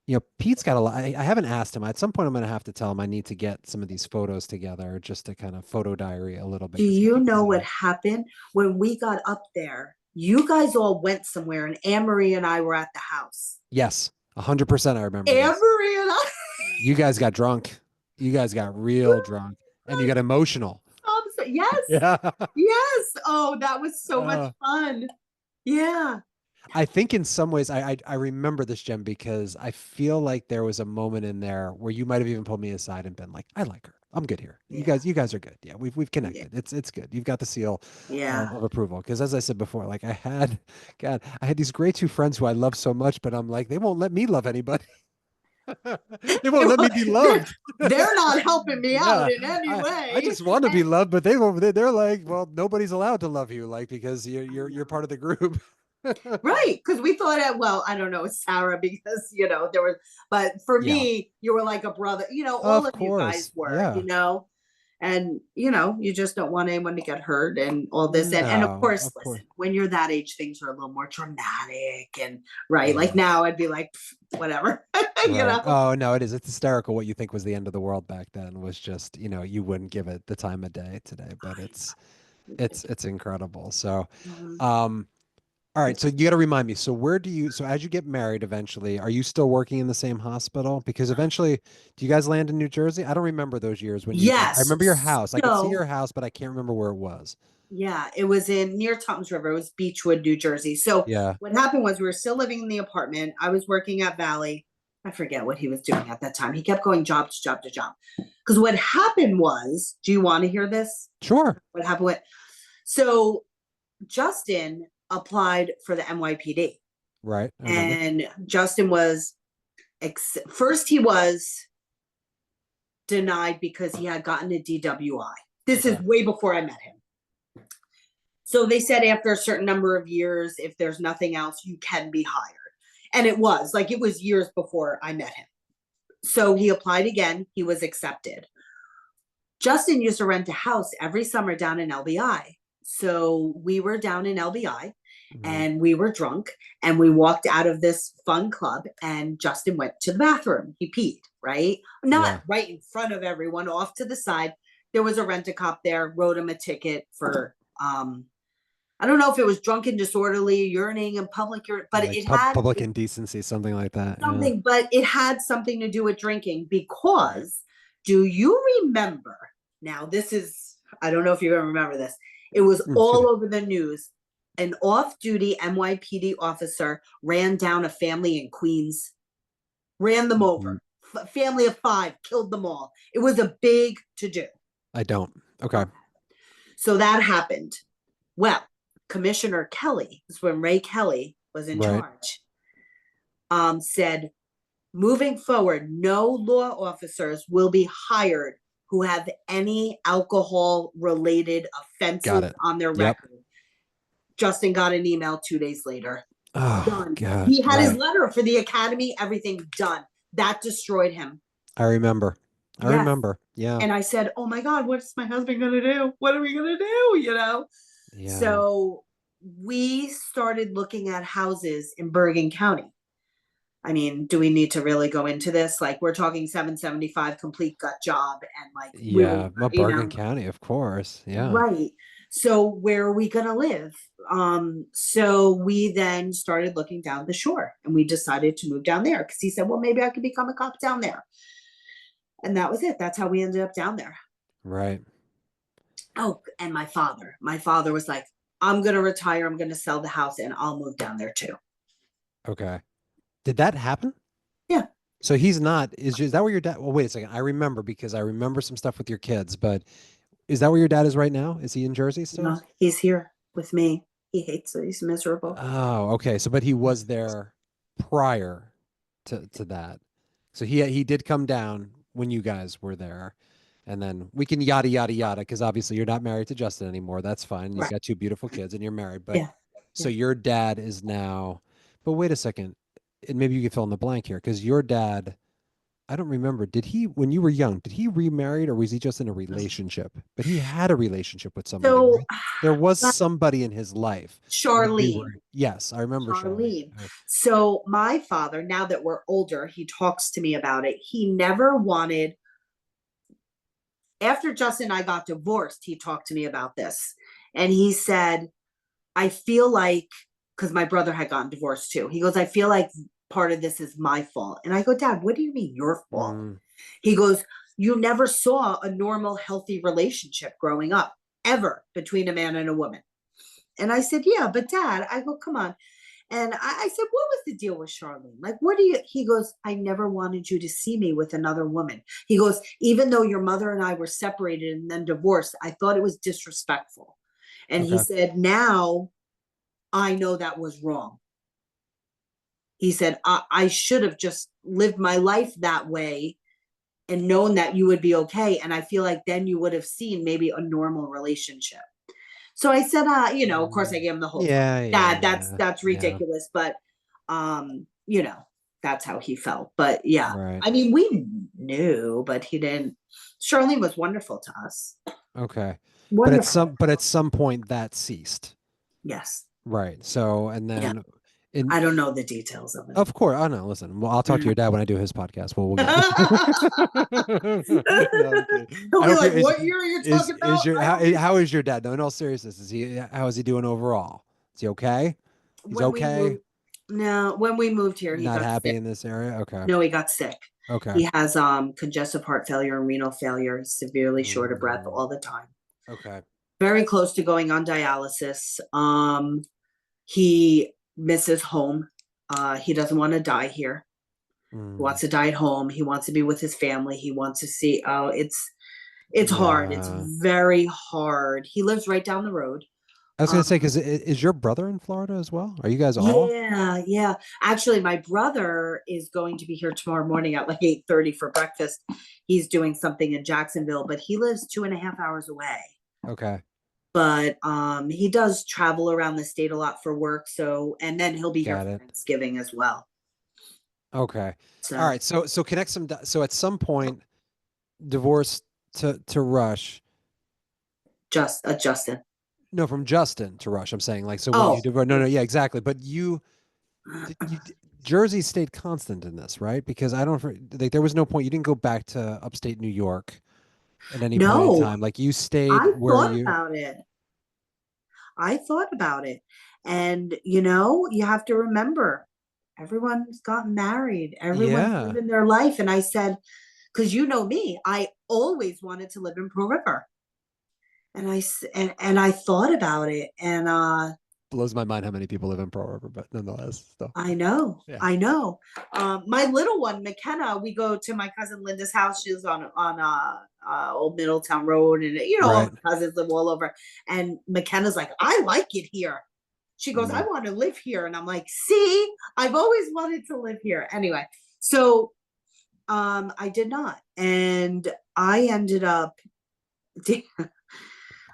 You know, Pete's got a lot. I haven't asked him. At some point, I'm going to have to tell him I need to get some of these photos together just to kind of photo diary a little bit do because he you keeps know them what there. happened when we got up there? You guys all went somewhere, and Anne Marie and I were at the house. Yes, 100%. I remember Anne this. Marie and I. You guys got drunk. You guys got real drunk and you got emotional. Yes, Yeah. yes. Oh, that was so much Uh, fun. Yeah. I think in some ways I remember this, Jem, because I feel like there was a moment in there where you might have even pulled me aside and been like, I like her. I'm good here. Yeah. You guys are good. Yeah, we've Yeah. connected. It's good. You've got the seal Yeah. of approval. Because as I said before, like God, I had these great two friends who I love so much, but I'm like, they won't let me love anybody. They won't let me be they're loved. they're not helping me out Yeah, in any I way. just want to be loved, but they're like, well, nobody's allowed to love you, like because I you're know. part of the group. Right, because we thought well, I don't know, Sarah, because there was, but for Yeah, me, you were like a brother, all of of you course. guys were, Yeah. and you just don't want anyone to get hurt and all this. And of No, course, of course. listen, when you're that age, things are a little more dramatic and right. Like Yeah. now I'd be like, whatever, you Right. know. Oh no, it is. It's hysterical. What you think was the end of the world back then was just, you wouldn't give it the time of day today, but it's incredible. So, Mhm. um, all right, so you got to remind me. So as you get married eventually, are you still working in the same hospital? Because eventually, do you guys land in New Jersey? I don't remember those years when you did. I remember your Yes. house. I could see So your house, but I can't remember where it was. yeah, it was in near Toms River. It was Beechwood, New Jersey. So Yeah, what happened was we were still living in the apartment. I was working at Valley. I forget what he was doing at that time. He kept going job to job to job. Because what happened was, do you want to hear this? sure. What happened with so Justin applied for the NYPD. Right. I remember. And Justin was first he was denied because he had gotten a DWI. This is Okay. way before I met him. So they said after a certain number of years, if there's nothing else, you can be hired. And it was years before I met him. So he applied again. He was accepted. Justin used to rent a house every summer down in LBI. So we were down in LBI Hmm. and we were drunk and we walked out of this fun club and Justin went to the bathroom. He peed, right? Not Yeah. right in front of everyone, off to the side. There was a rent-a-cop there, wrote him a ticket for I don't know if it was drunken disorderly, urinating in public, but Like it had public indecency, something like that. Yeah. something, but it had something to do with drinking Right. because do you remember? Now, this is, I don't know if you remember this. It was all over the news. An off duty NYPD officer ran down a family in Queens, ran them Mhm. over. Family of five, killed them all. It was a big to do. I don't. Okay. Okay. So that happened. Well, Commissioner Kelly, this is when Ray Kelly was in Right. charge, said, moving forward, no law officers will be hired who have any alcohol related Got offenses it. on their Yep. record. Justin got an email 2 days later. Oh Done. God. He had his Right. letter for the academy, everything done. That destroyed him. I remember. I Yes. remember. Yeah. And I said, "Oh my God, what's my husband going to do? What are we going to do?" Yeah. So we started looking at houses in Bergen County. I mean, do we need to really go into this? Like, we're talking 775 complete gut job, and like we were, Yeah. Well, Bergen County, of course. Yeah. right. So where are we going to live? So we then started looking down the shore, and we decided to move down there because he said, "Well, maybe I could become a cop down there." And that was it. That's how we ended up down there. Right. Oh, and my father was like, "I'm going to retire. I'm going to sell the house and I'll move down there too." Okay. Did that happen? Yeah. So he's not, is that where your dad, well, wait a second. I remember because I remember some stuff with your kids, but is that where your dad is right now? Is he in Jersey still? No, he's here with me. He hates it. He's miserable. Oh, okay. So, but he was there prior to that. So he did come down when you guys were there, and then we can yada yada yada because obviously you're not married to Justin anymore. That's fine. You've Right. got two beautiful kids and you're married. But Yeah. so Yeah. your dad is now. But wait a second, and maybe you can fill in the blank here because your dad. I don't remember. Did he, when you were young, did he remarried or was he just in a relationship? But he had a relationship with somebody, So right? There was somebody in his life when you Charlene, were. Yes, I remember Charlene. Charlene. So my father, now that we're older, he talks to me about it. He never wanted, after Justin and I got divorced, he talked to me about this. And he said, I feel like, because my brother had gotten divorced too. He goes, I feel like part of this is my fault. And I go, Dad, what do you mean your fault? Mm, He goes, you never saw a normal, healthy relationship growing up, ever, between a man and a woman. And I said, yeah, but Dad, I go, come on. And I said, what was the deal with Charlene? Like, what do you, he goes, I never wanted you to see me with another woman. He goes, even though your mother and I were separated and then divorced, I thought it was disrespectful. And he okay. said, now I know that was wrong. He said, I should have just lived my life that way and known that you would be okay. And I feel like then you would have seen maybe a normal relationship. So I said, of course I Mm, gave him the whole time. yeah, Dad, yeah, that's yeah, that's yeah. ridiculous. But you know, that's how he felt. But yeah, Right. I mean, we knew, but he didn't. Charlene was wonderful to us. Okay. Wonderful. But at some point that ceased. Yes. Right. So, and Yeah. then in, I don't know the details of it. of course, I know. Listen, well, I'll talk to Mm. your dad when I do his podcast. Well, we'll get. No, I'm kidding. He'll I be don't care. like, "What year are you talking Is about?" your I don't even how is your dad? No, in all seriousness, how is he doing overall? Is he okay? He's when we okay. moved. No, when we moved here, he Not got happy sick. in this area. Okay. No, he got sick. Okay. He has congestive heart failure and renal failure, severely short of breath Mm, all the time. okay. Very close to going on dialysis. He misses home. He doesn't want to die here. He Mm, wants to die at home. He wants to be with his family. He wants to see. Oh, it's hard. It's yeah. very hard. He lives right down the road. I was gonna say, Um, because is your brother in Florida as well? Are you guys all? yeah, yeah. Actually, my brother is going to be here tomorrow morning at like 8:30 for breakfast. He's doing something in Jacksonville, but he lives 2.5 hours away. Okay. But he does travel around the state a lot for work. So, and then he'll be here Got for it. Thanksgiving as well. Okay. All So right. So connect so at some point, divorce to Rush. just Justin. No, from Justin to Rush. I'm saying like so when you Oh, divorce. No, no, yeah, exactly. But you Jersey stayed constant in this, right? Because I don't like there was no point. You didn't go back to upstate New York at any point in no, time. Like you stayed I where thought you. about it. I thought about it. And, you have to remember everyone's gotten married, everyone's Yeah. living their life. And I said, because you know me, I always wanted to live in Pearl River. And I thought about it. And Blows my mind how many people live in Pearl River, but nonetheless, still. I know, Yeah. I know. My little one, McKenna, we go to my cousin Linda's house. She's on Old Middletown Road, and all Right. my cousins live all over. And McKenna's like, I like it here. She goes, I Mm. want to live here, and I'm like, see, I've always wanted to live here. Anyway, so I did not, and I ended up.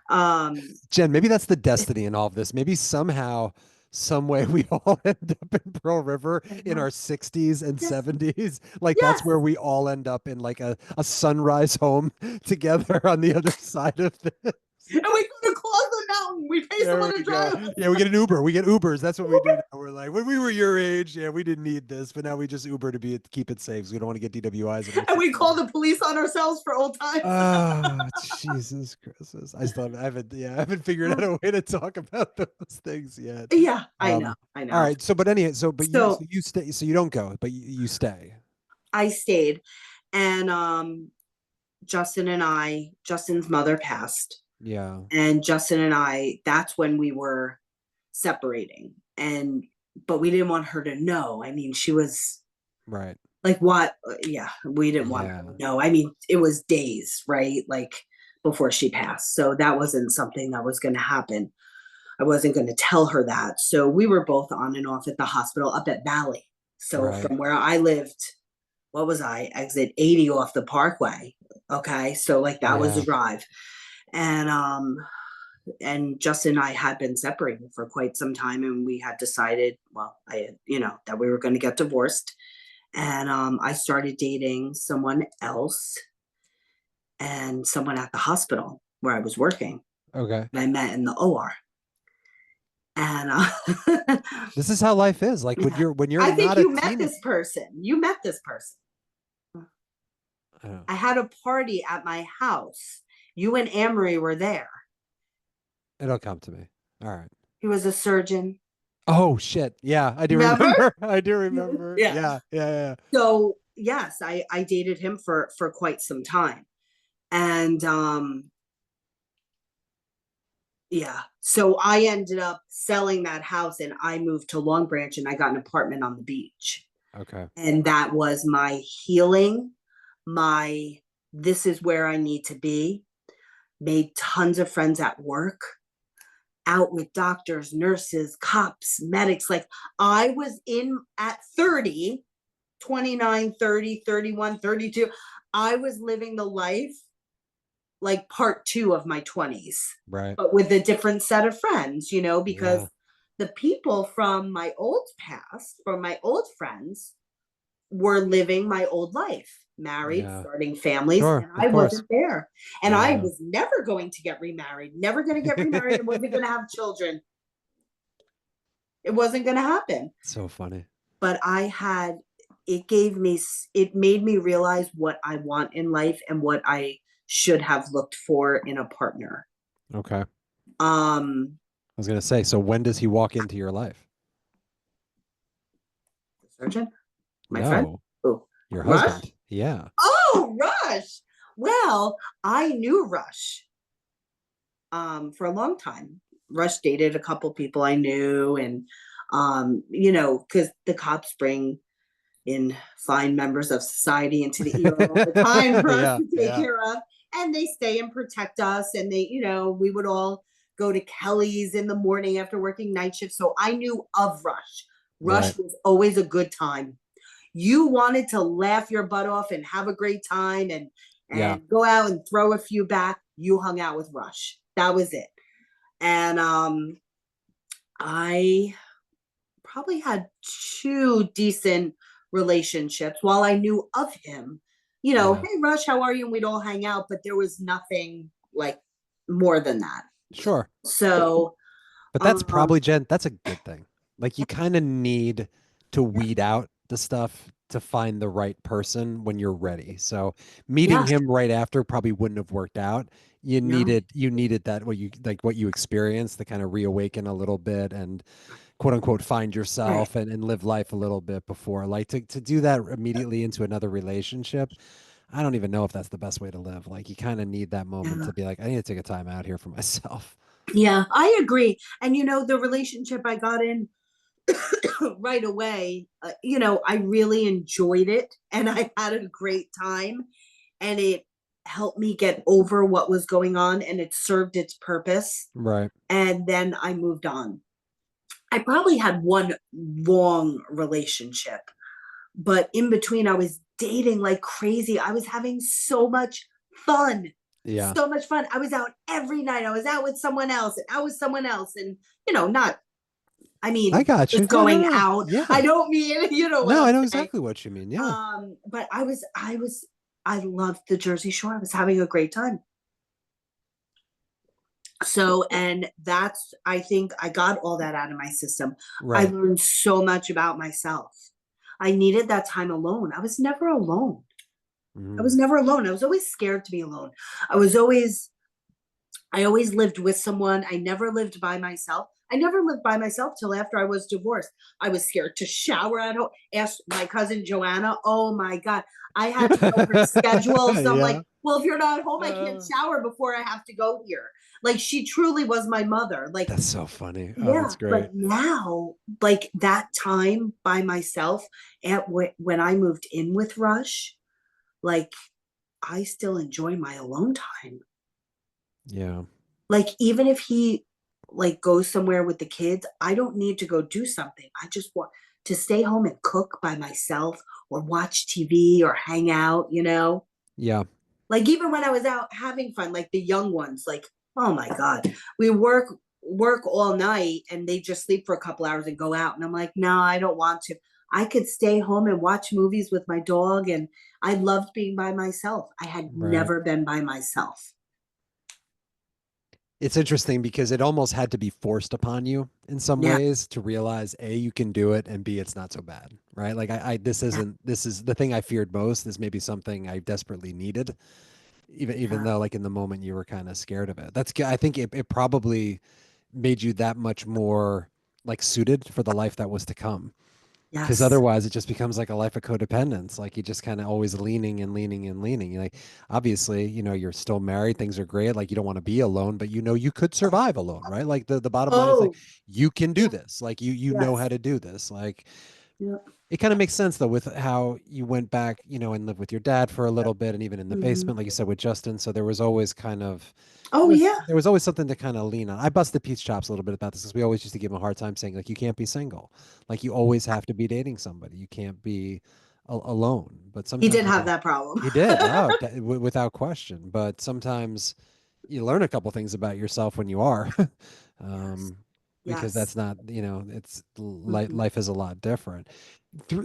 um Jen, maybe that's the destiny in all of this. Maybe somehow some way we all end up in Pearl River I in our know. 60s and Yes, 70s. Like that's yes. where we all end up in like a sunrise home together on the other side of this. And we go to Claws the Mountain. We pay There someone we to go. drive us. Yeah, we get an Uber. We get Ubers. That's what we do now. We're like, when we were your age, yeah, we didn't need this, but now we just Uber to keep it safe. So we don't want to get DWIs in our And we call 60s. the police on ourselves for old times. Oh, Jesus Christmas. I haven't, yeah, I haven't figured out a way to talk about those things yet. Yeah, I know. Um, I all know. right. So, but anyway, so So you stay, so you don't go, but you stay. I stayed, and Justin's mother passed, Yeah. and Justin and I, that's when we were separating. And but we didn't want her to know. I mean, she was Right. like, what? Yeah, we didn't want her Yeah. to know. I mean, it was days, right? Like before she passed. So that wasn't something that was going to happen. I wasn't going to tell her that. So we were both on and off at the hospital up at Valley. So Right. from where I lived, what was I? Exit 80 off the Parkway. Okay. So like that was a Yeah. drive. And Justin and I had been separated for quite some time, and we had decided, well, that we were going to get divorced. And I started dating someone else, and someone at the hospital where I was working. Okay. I met in the OR. And This is how life is. Like yeah, when you're I think not a you met teen, this person. You met this person. oh, I had a party at my house. You and Amory were there. it'll come to me. All right. He was a surgeon. Oh shit. Yeah, I do Remember? remember. I do remember. Yeah. Yeah, yeah, yeah. So yes, I dated him for quite some time. And yeah. So I ended up selling that house, and I moved to Long Branch, and I got an apartment on the beach. Okay. And that was my healing, my this is where I need to be. Made tons of friends at work, out with doctors, nurses, cops, medics. Like I was in at 30, 29, 30, 31, 32. I was living the life like part two of my 20s, Right. but with a different set of friends, because Yeah. the people from my old past, from my old friends, were living my old life, married, Yeah. starting families, Sure. and Of I course. wasn't there. And I Yeah. was never going to get remarried, never going to get remarried, and wasn't going to have children. It wasn't going to happen. So funny. But it made me realize what I want in life and what I should have looked for in a partner. Okay. I Um, was gonna say, so when does he walk into your life? surgeon, my friend. No, Oh, your Rush. husband. Yeah. Oh, Rush. Well, I knew Rush for a long time. Rush dated a couple people I knew, and because the cops bring in fine members of society into the ER all the time for us Yeah. to take Yeah. care of, and they stay and protect us. And we would all go to Kelly's in the morning after working night shift. So I knew of Rush. Right. Rush was always a good time. You wanted to laugh your butt off and have a great time and Yeah. go out and throw a few back. You hung out with Rush. That was it. And I probably had two decent relationships while I knew of him. Yeah. Hey Rush, how are you? And we'd all hang out, but there was nothing like more than that. Sure. So, But that's um, probably, Jen, that's a good thing. Like you kind of need to yeah, weed out the stuff to find the right person when you're ready. So meeting yeah, him right after probably wouldn't have worked out. no, You needed that what you experienced to kind of reawaken a little bit and quote unquote find right, yourself and live life a little bit before. Like to do that immediately into another relationship. I don't even know if that's the best way to live. Like you kind of need that moment yeah. to be like, I need to take a time out here for myself. Yeah, I agree. And the relationship I got in right away, I really enjoyed it and I had a great time, and it helped me get over what was going on, and it served its purpose. Right. And then I moved on. I probably had one long relationship, but in between, I was dating like crazy. I was having so much fun. Yeah. So much fun. I was out every night. I was out with someone else and out with someone else. And, not I I mean, got you. just Yeah, no, going no. out. I Yeah. don't mean, you know what No, I I'm know saying. exactly what you mean. Yeah. But I loved the Jersey Shore. I was having a great time. So, and that's, I think I got all that out of my system. I Right. learned so much about myself. I needed that time alone. I was never alone. I was Mm, never alone. I was always scared to be alone. I was always, I always lived with someone. I never lived by myself. I never lived by myself till after I was divorced. I was scared to shower at home. Asked my cousin Joanna, oh my God, I had to know her schedules. I'm yeah. like, well, if you're not home, I can't Uh, shower before I have to go here. Like, she truly was my mother. Like, that's so funny. Oh, yeah, that's great. but now, like that time by myself when I moved in with Rush, like I still enjoy my alone time. Yeah. Like even if he like goes somewhere with the kids, I don't need to go do something. I just want to stay home and cook by myself or watch TV or hang out, you know? Yeah. Like even when I was out having fun, like the young ones, like, oh my God, we work all night and they just sleep for a couple hours and go out. And I'm like, no, I don't want to. I could stay home and watch movies with my dog. And I loved being by myself. I had Right. never been by myself. It's interesting because it almost had to be forced upon you in some Yeah. ways to realize A, you can do it, and B, it's not so bad. Right. Like Yeah. this is the thing I feared most. This may be something I desperately needed, even Yeah. though like in the moment you were kind of scared of it. That's good. I think it probably made you that much more like suited for the life that was to come. Because Yes. otherwise it just becomes like a life of codependence. Like you just kind of always leaning and leaning and leaning. You're like, obviously, you're still married, things are great. Like you don't want to be alone, but you could survive alone, right? Like the bottom line is like Oh, you can do yeah. this. Like you know Yes. how to do this. Like Yeah. it kind of makes sense though with how you went back, and lived with your dad for a little bit and even in the Mhm. basement, like you said with Justin. So there was always kind of Oh, yeah. there was always something to kind of lean on. I busted Pete's chops a little bit about this because we always used to give him a hard time saying like you can't be single. Like you always have to be dating somebody. You can't be alone. But He sometimes did have that problem. he did. Oh, without question. But sometimes you learn a couple things about yourself when you are. Yes. um, because Yes. that's not, it's Mhm. life is a lot different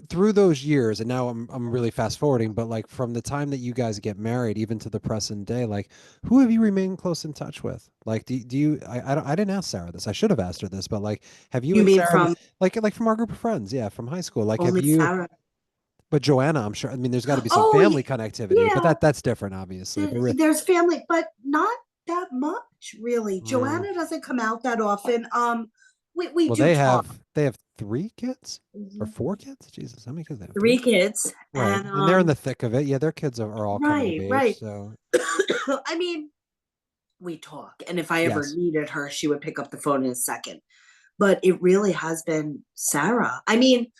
through those years. And now I'm really fast forwarding, but like from the time that you guys get married, even to the present day, like who have you remained close in touch with? Like, do you, I didn't ask Sarah this. I should have asked her this, but like, have you You and mean Sarah, from like from our group of friends? Yeah. From high school. Like, have only you, Sarah? but Joanna, I'm sure, I mean, there's got to be some Oh, family connectivity, but yeah. that's different, obviously. But There's family, but not that much, really. mm, Joanna doesn't come out that often. We well, do talk. they have 3 kids or 4 kids. Jesus, how many kids they have? Three Three? kids, Right. and And they're in the thick of it. Yeah, their kids are all coming of right, age. right. So, I mean, we talk, and if I ever yes. needed her, she would pick up the phone in a second. But it really has been Sarah. I mean,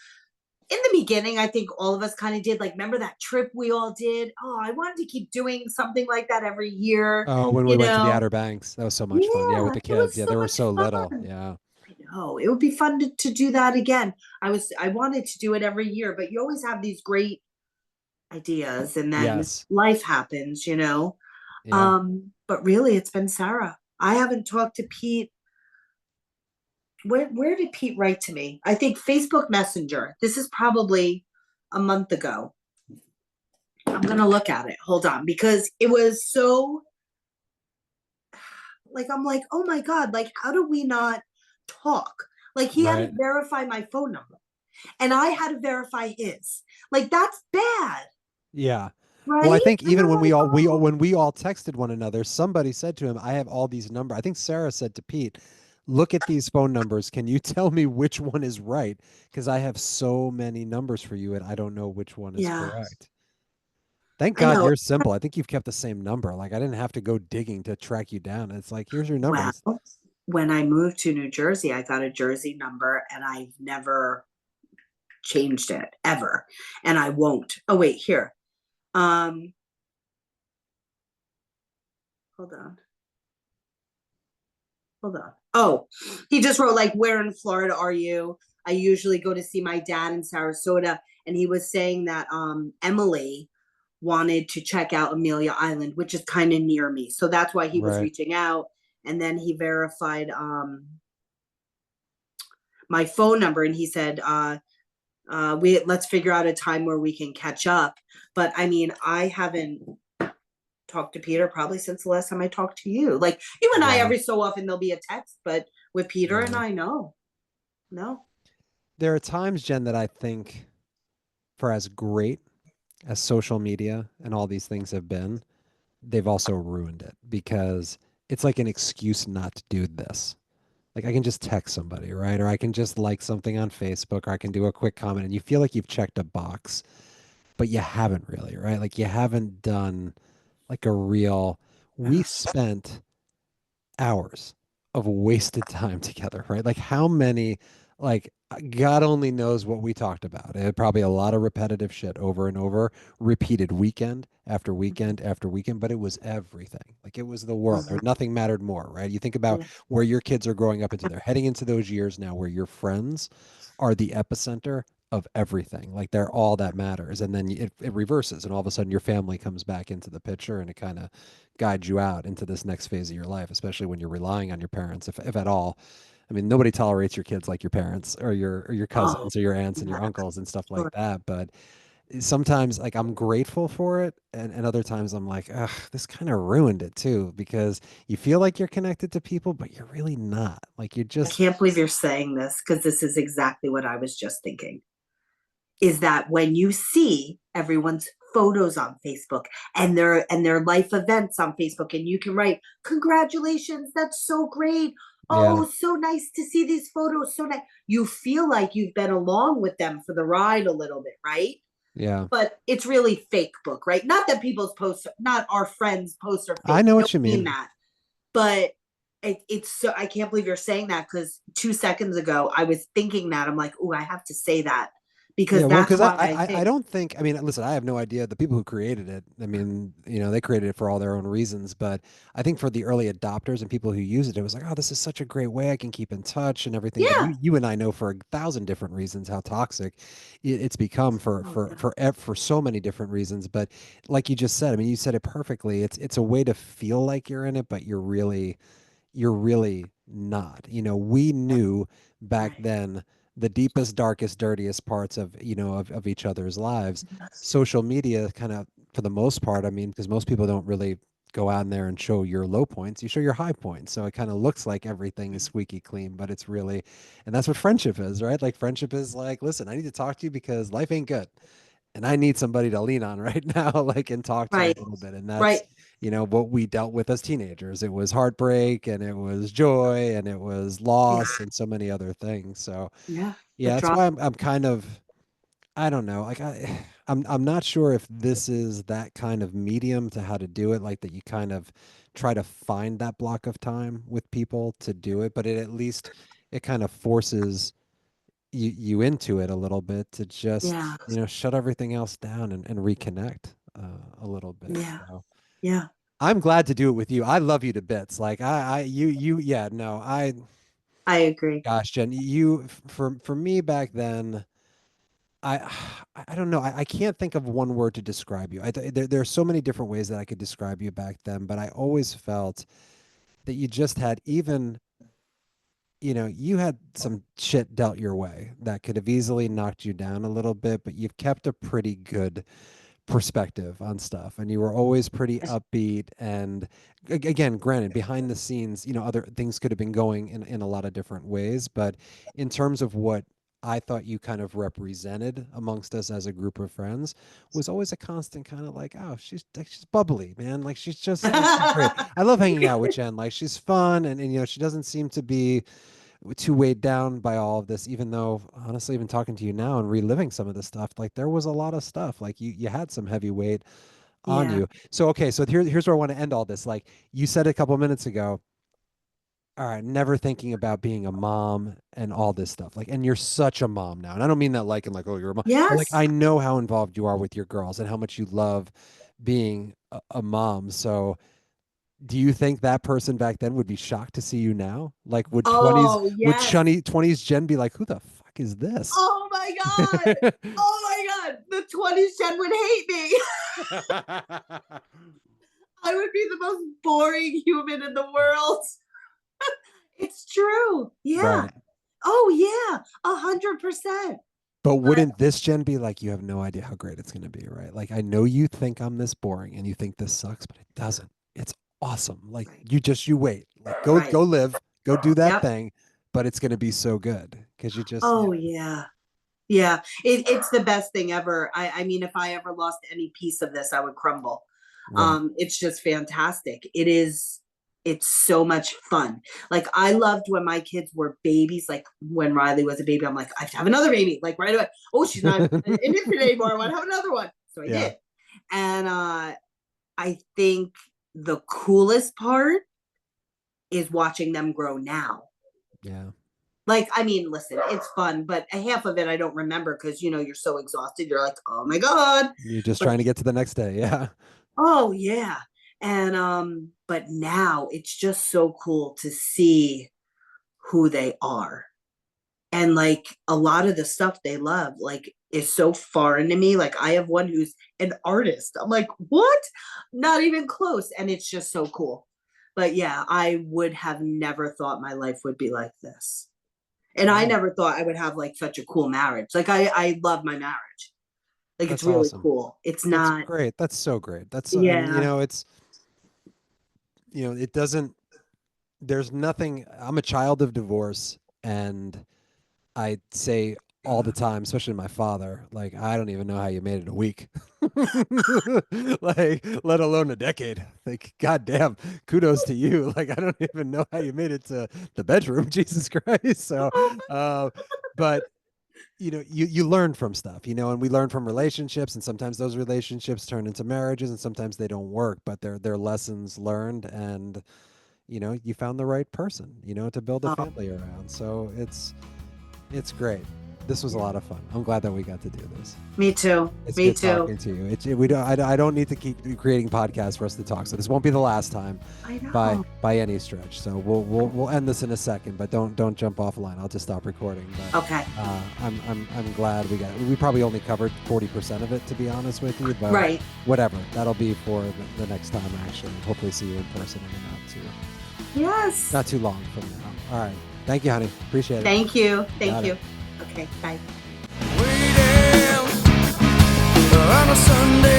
in the beginning, I think all of us kind of did. Like, remember that trip we all did? Oh, I wanted to keep doing something like that every year, Oh, when we you went to the know? Outer Banks, that was so much fun. Yeah, with Yeah, the it kids. was Yeah, so they were much so little. fun. Yeah. I know. It would be fun to do that again. I wanted to do it every year, but you always have these great ideas and then Yes. life happens, you know? Yeah. But really it's been Sarah. I haven't talked to Pete. Where did Pete write to me? I think Facebook Messenger. This is probably a month ago. I'm gonna look at it. Hold on, because it was so like I'm like, oh my God, like how do we not talk? Like he had to Right. verify my phone number and I had to verify his. Like that's bad, Yeah. Well, I right? think And even I'm when like, oh when we all texted one another, somebody said to him, "I have all these numbers." I think Sarah said to Pete, "Look at these phone numbers. Can you tell me which one is right? Because I have so many numbers for you, and I don't know which one is yeah, correct." Thank I God know. you're simple. I think you've kept the same number. Like I didn't have to go digging to track you down. It's like here's your number. Well, when I moved to New Jersey, I got a Jersey number and I've never changed it ever. And I won't. Oh, wait, here. Um, hold on. Hold on. Oh, he just wrote like, "Where in Florida are you?" I usually go to see my dad in Sarasota, and he was saying that Emily wanted to check out Amelia Island, which is kind of near me, so that's why he was Right. reaching out. And then he verified my phone number, and he said, we let's figure out a time where we can catch up. But I mean, I haven't talked to Peter probably since the last time I talked to you. Like you and I, Yeah. every so often there'll be a text, but with Peter and Yeah. I, no, no. There are times, Jen, that I think for as great as social media and all these things have been, they've also ruined it because it's like an excuse not to do this. Like I can just text somebody, right? Or I can just like something on Facebook, or I can do a quick comment and you feel like you've checked a box, but you haven't really, right? Like you haven't done like a real, we spent hours of wasted time together, right? Like how many, like God only knows what we talked about. It had probably a lot of repetitive shit over and over, repeated weekend after weekend after weekend, but it was everything. Like it was the world. There, nothing mattered more, right? You think about where your kids are growing up into, they're heading into those years now where your friends are the epicenter of everything. Like they're all that matters. And then it reverses and all of a sudden your family comes back into the picture and it kind of guide you out into this next phase of your life, especially when you're relying on your parents, if at all. I mean, nobody tolerates your kids like your parents or your Oh, cousins or your aunts and your yeah, uncles and stuff like sure. that. But sometimes like I'm grateful for it and other times I'm like, ugh, this kind of ruined it too, because you feel like you're connected to people, but you're really not. Like you're I just can't believe you're saying this because this is exactly what I was just thinking. Is that when you see everyone's photos on Facebook and their life events on Facebook, and you can write, "Congratulations, that's so great. yeah, Oh, so nice to see these photos. So nice." You feel like you've been along with them for the ride a little bit, right? yeah. But it's really fake book, right? Not that people's posts, not our friends' posts are I fake. know I what don't you mean mean. that, but it's so I can't believe you're saying that because 2 seconds ago I was thinking that I'm like, oh, I have to say that Yeah, because well, that's because why I I think, don't think, I mean, listen, I have no idea the people who created it. I mean, you know, they created it for all their own reasons, but I think for the early adopters and people who use it, it was like, oh, this is such a great way I can keep in touch and everything. But yeah, you and I know for a thousand different reasons how toxic it's become oh, yeah, for so many different reasons. But like you just said, I mean, you said it perfectly. It's a way to feel like you're in it, but you're really not. You know, we knew back right. then the deepest, darkest, dirtiest parts of, you know, of each other's lives. Social media kind of, for the most part, I mean, because most people don't really go out there and show your low points, you show your high points. So it kind of looks like everything is squeaky clean, but it's really, and that's what friendship is, right? Like friendship is like, listen, I need to talk to you because life ain't good and I need somebody to lean on right now, like and talk to a Right, little bit. And that's, right, you know, what we dealt with as teenagers. It was heartbreak and it was joy and it was loss yeah, and so many other things. So yeah, the yeah, that's drop, why I'm kind of, I don't know, like I'm not sure if this is that kind of medium to how to do it, like that you kind of try to find that block of time with people to do it, but it at least it kind of forces you into it a little bit to just, yeah, you know, shut everything else down and reconnect a little bit. yeah, So yeah. I'm glad to do it with you. I love you to bits. Like yeah, no, I agree. gosh, Jen, you, for me back then, I, I don't know. I can't think of one word to describe you. There are so many different ways that I could describe you back then, but I always felt that you just had even, you know, you had some shit dealt your way that could have easily knocked you down a little bit, but you've kept a pretty good perspective on stuff and you were always pretty upbeat and again, granted, behind the scenes, you know, other things could have been going in a lot of different ways, but in terms of what I thought you kind of represented amongst us as a group of friends was always a constant kind of like, oh, she's bubbly, man. Like she's just like she's great. I love hanging out with Jen. Like she's fun and you know, she doesn't seem to be too weighed down by all of this, even though honestly, even talking to you now and reliving some of this stuff, like there was a lot of stuff. Like you had some heavy weight on Yeah. you. So okay, so here's where I want to end all this. Like you said a couple of minutes ago, all right, never thinking about being a mom and all this stuff. Like, and you're such a mom now. And I don't mean that like and like, oh, you're a mom, but like Yes. I know how involved you are with your girls and how much you love being a mom. So do you think that person back then would be shocked to see you now? Like Oh, would yes. twenties Jen be like, who the fuck is this? Oh my God. Oh my God. The 20s Jen would hate me. I would be the most boring human in the world. It's true. Yeah. Right. Oh yeah, 100%. But But wouldn't this gen be like, you have no idea how great it's going to be, right? Like, I know you think I'm this boring and you think this sucks, but it doesn't. It's awesome. Like, right, you wait. Like, right. go live, go do that Yep. thing, but it's going to be so good because you just, yeah, Oh yeah. Yeah. It's the best thing ever. I mean, if I ever lost any piece of this, I would crumble. right. It's just fantastic. It's so much fun. Like I loved when my kids were babies, like when Riley was a baby, I'm like, I have to have another baby, like right away. Oh, she's not an infant anymore. I want to have another one. So I Yeah, did. And I think the coolest part is watching them grow now. yeah. Like, I mean, listen, it's fun, but a half of it I don't remember because you're so exhausted. You're like, oh my God. You're just But trying to get to the next day. Yeah. oh yeah. And but now it's just so cool to see who they are. And like a lot of the stuff they love, like is so foreign to me. Like I have one who's an artist. I'm like, what? Not even close. And it's just so cool. But yeah, I would have never thought my life would be like this. And I Yeah. never thought I would have like such a cool marriage. Like I love my marriage. Like it's That's really awesome. cool. It's That's not, great. That's so great. And yeah. it doesn't, there's nothing, I'm a child of divorce, and I say all the time, especially to my father, like, I don't even know how you made it a week. Like, let alone a decade. Like, goddamn, kudos to you. Like, I don't even know how you made it to the bedroom, Jesus Christ. So, uh, but you learn from stuff, and we learn from relationships, and sometimes those relationships turn into marriages, and sometimes they don't work, but they're lessons learned, and you found the right person, to build a Oh, family around. So it's great. This was a yeah. lot of fun. I'm glad that we got to do this. Me too. It's Me good too. talking to you. We don't. I don't need to keep creating podcasts for us to talk. So this won't be the last time, I by know. by any stretch. So we'll end this in a second. But don't jump offline. I'll just stop recording. Okay. But I'm glad we probably only covered 40% of it, to be honest with you. But Right. whatever. That'll be for the next time. Actually, hopefully see you in person in Yes. not too long from now. All right. Thank you, honey. Appreciate it. Thank you. Thank Got it. you. Okay. Bye. Waiting on a Sunday.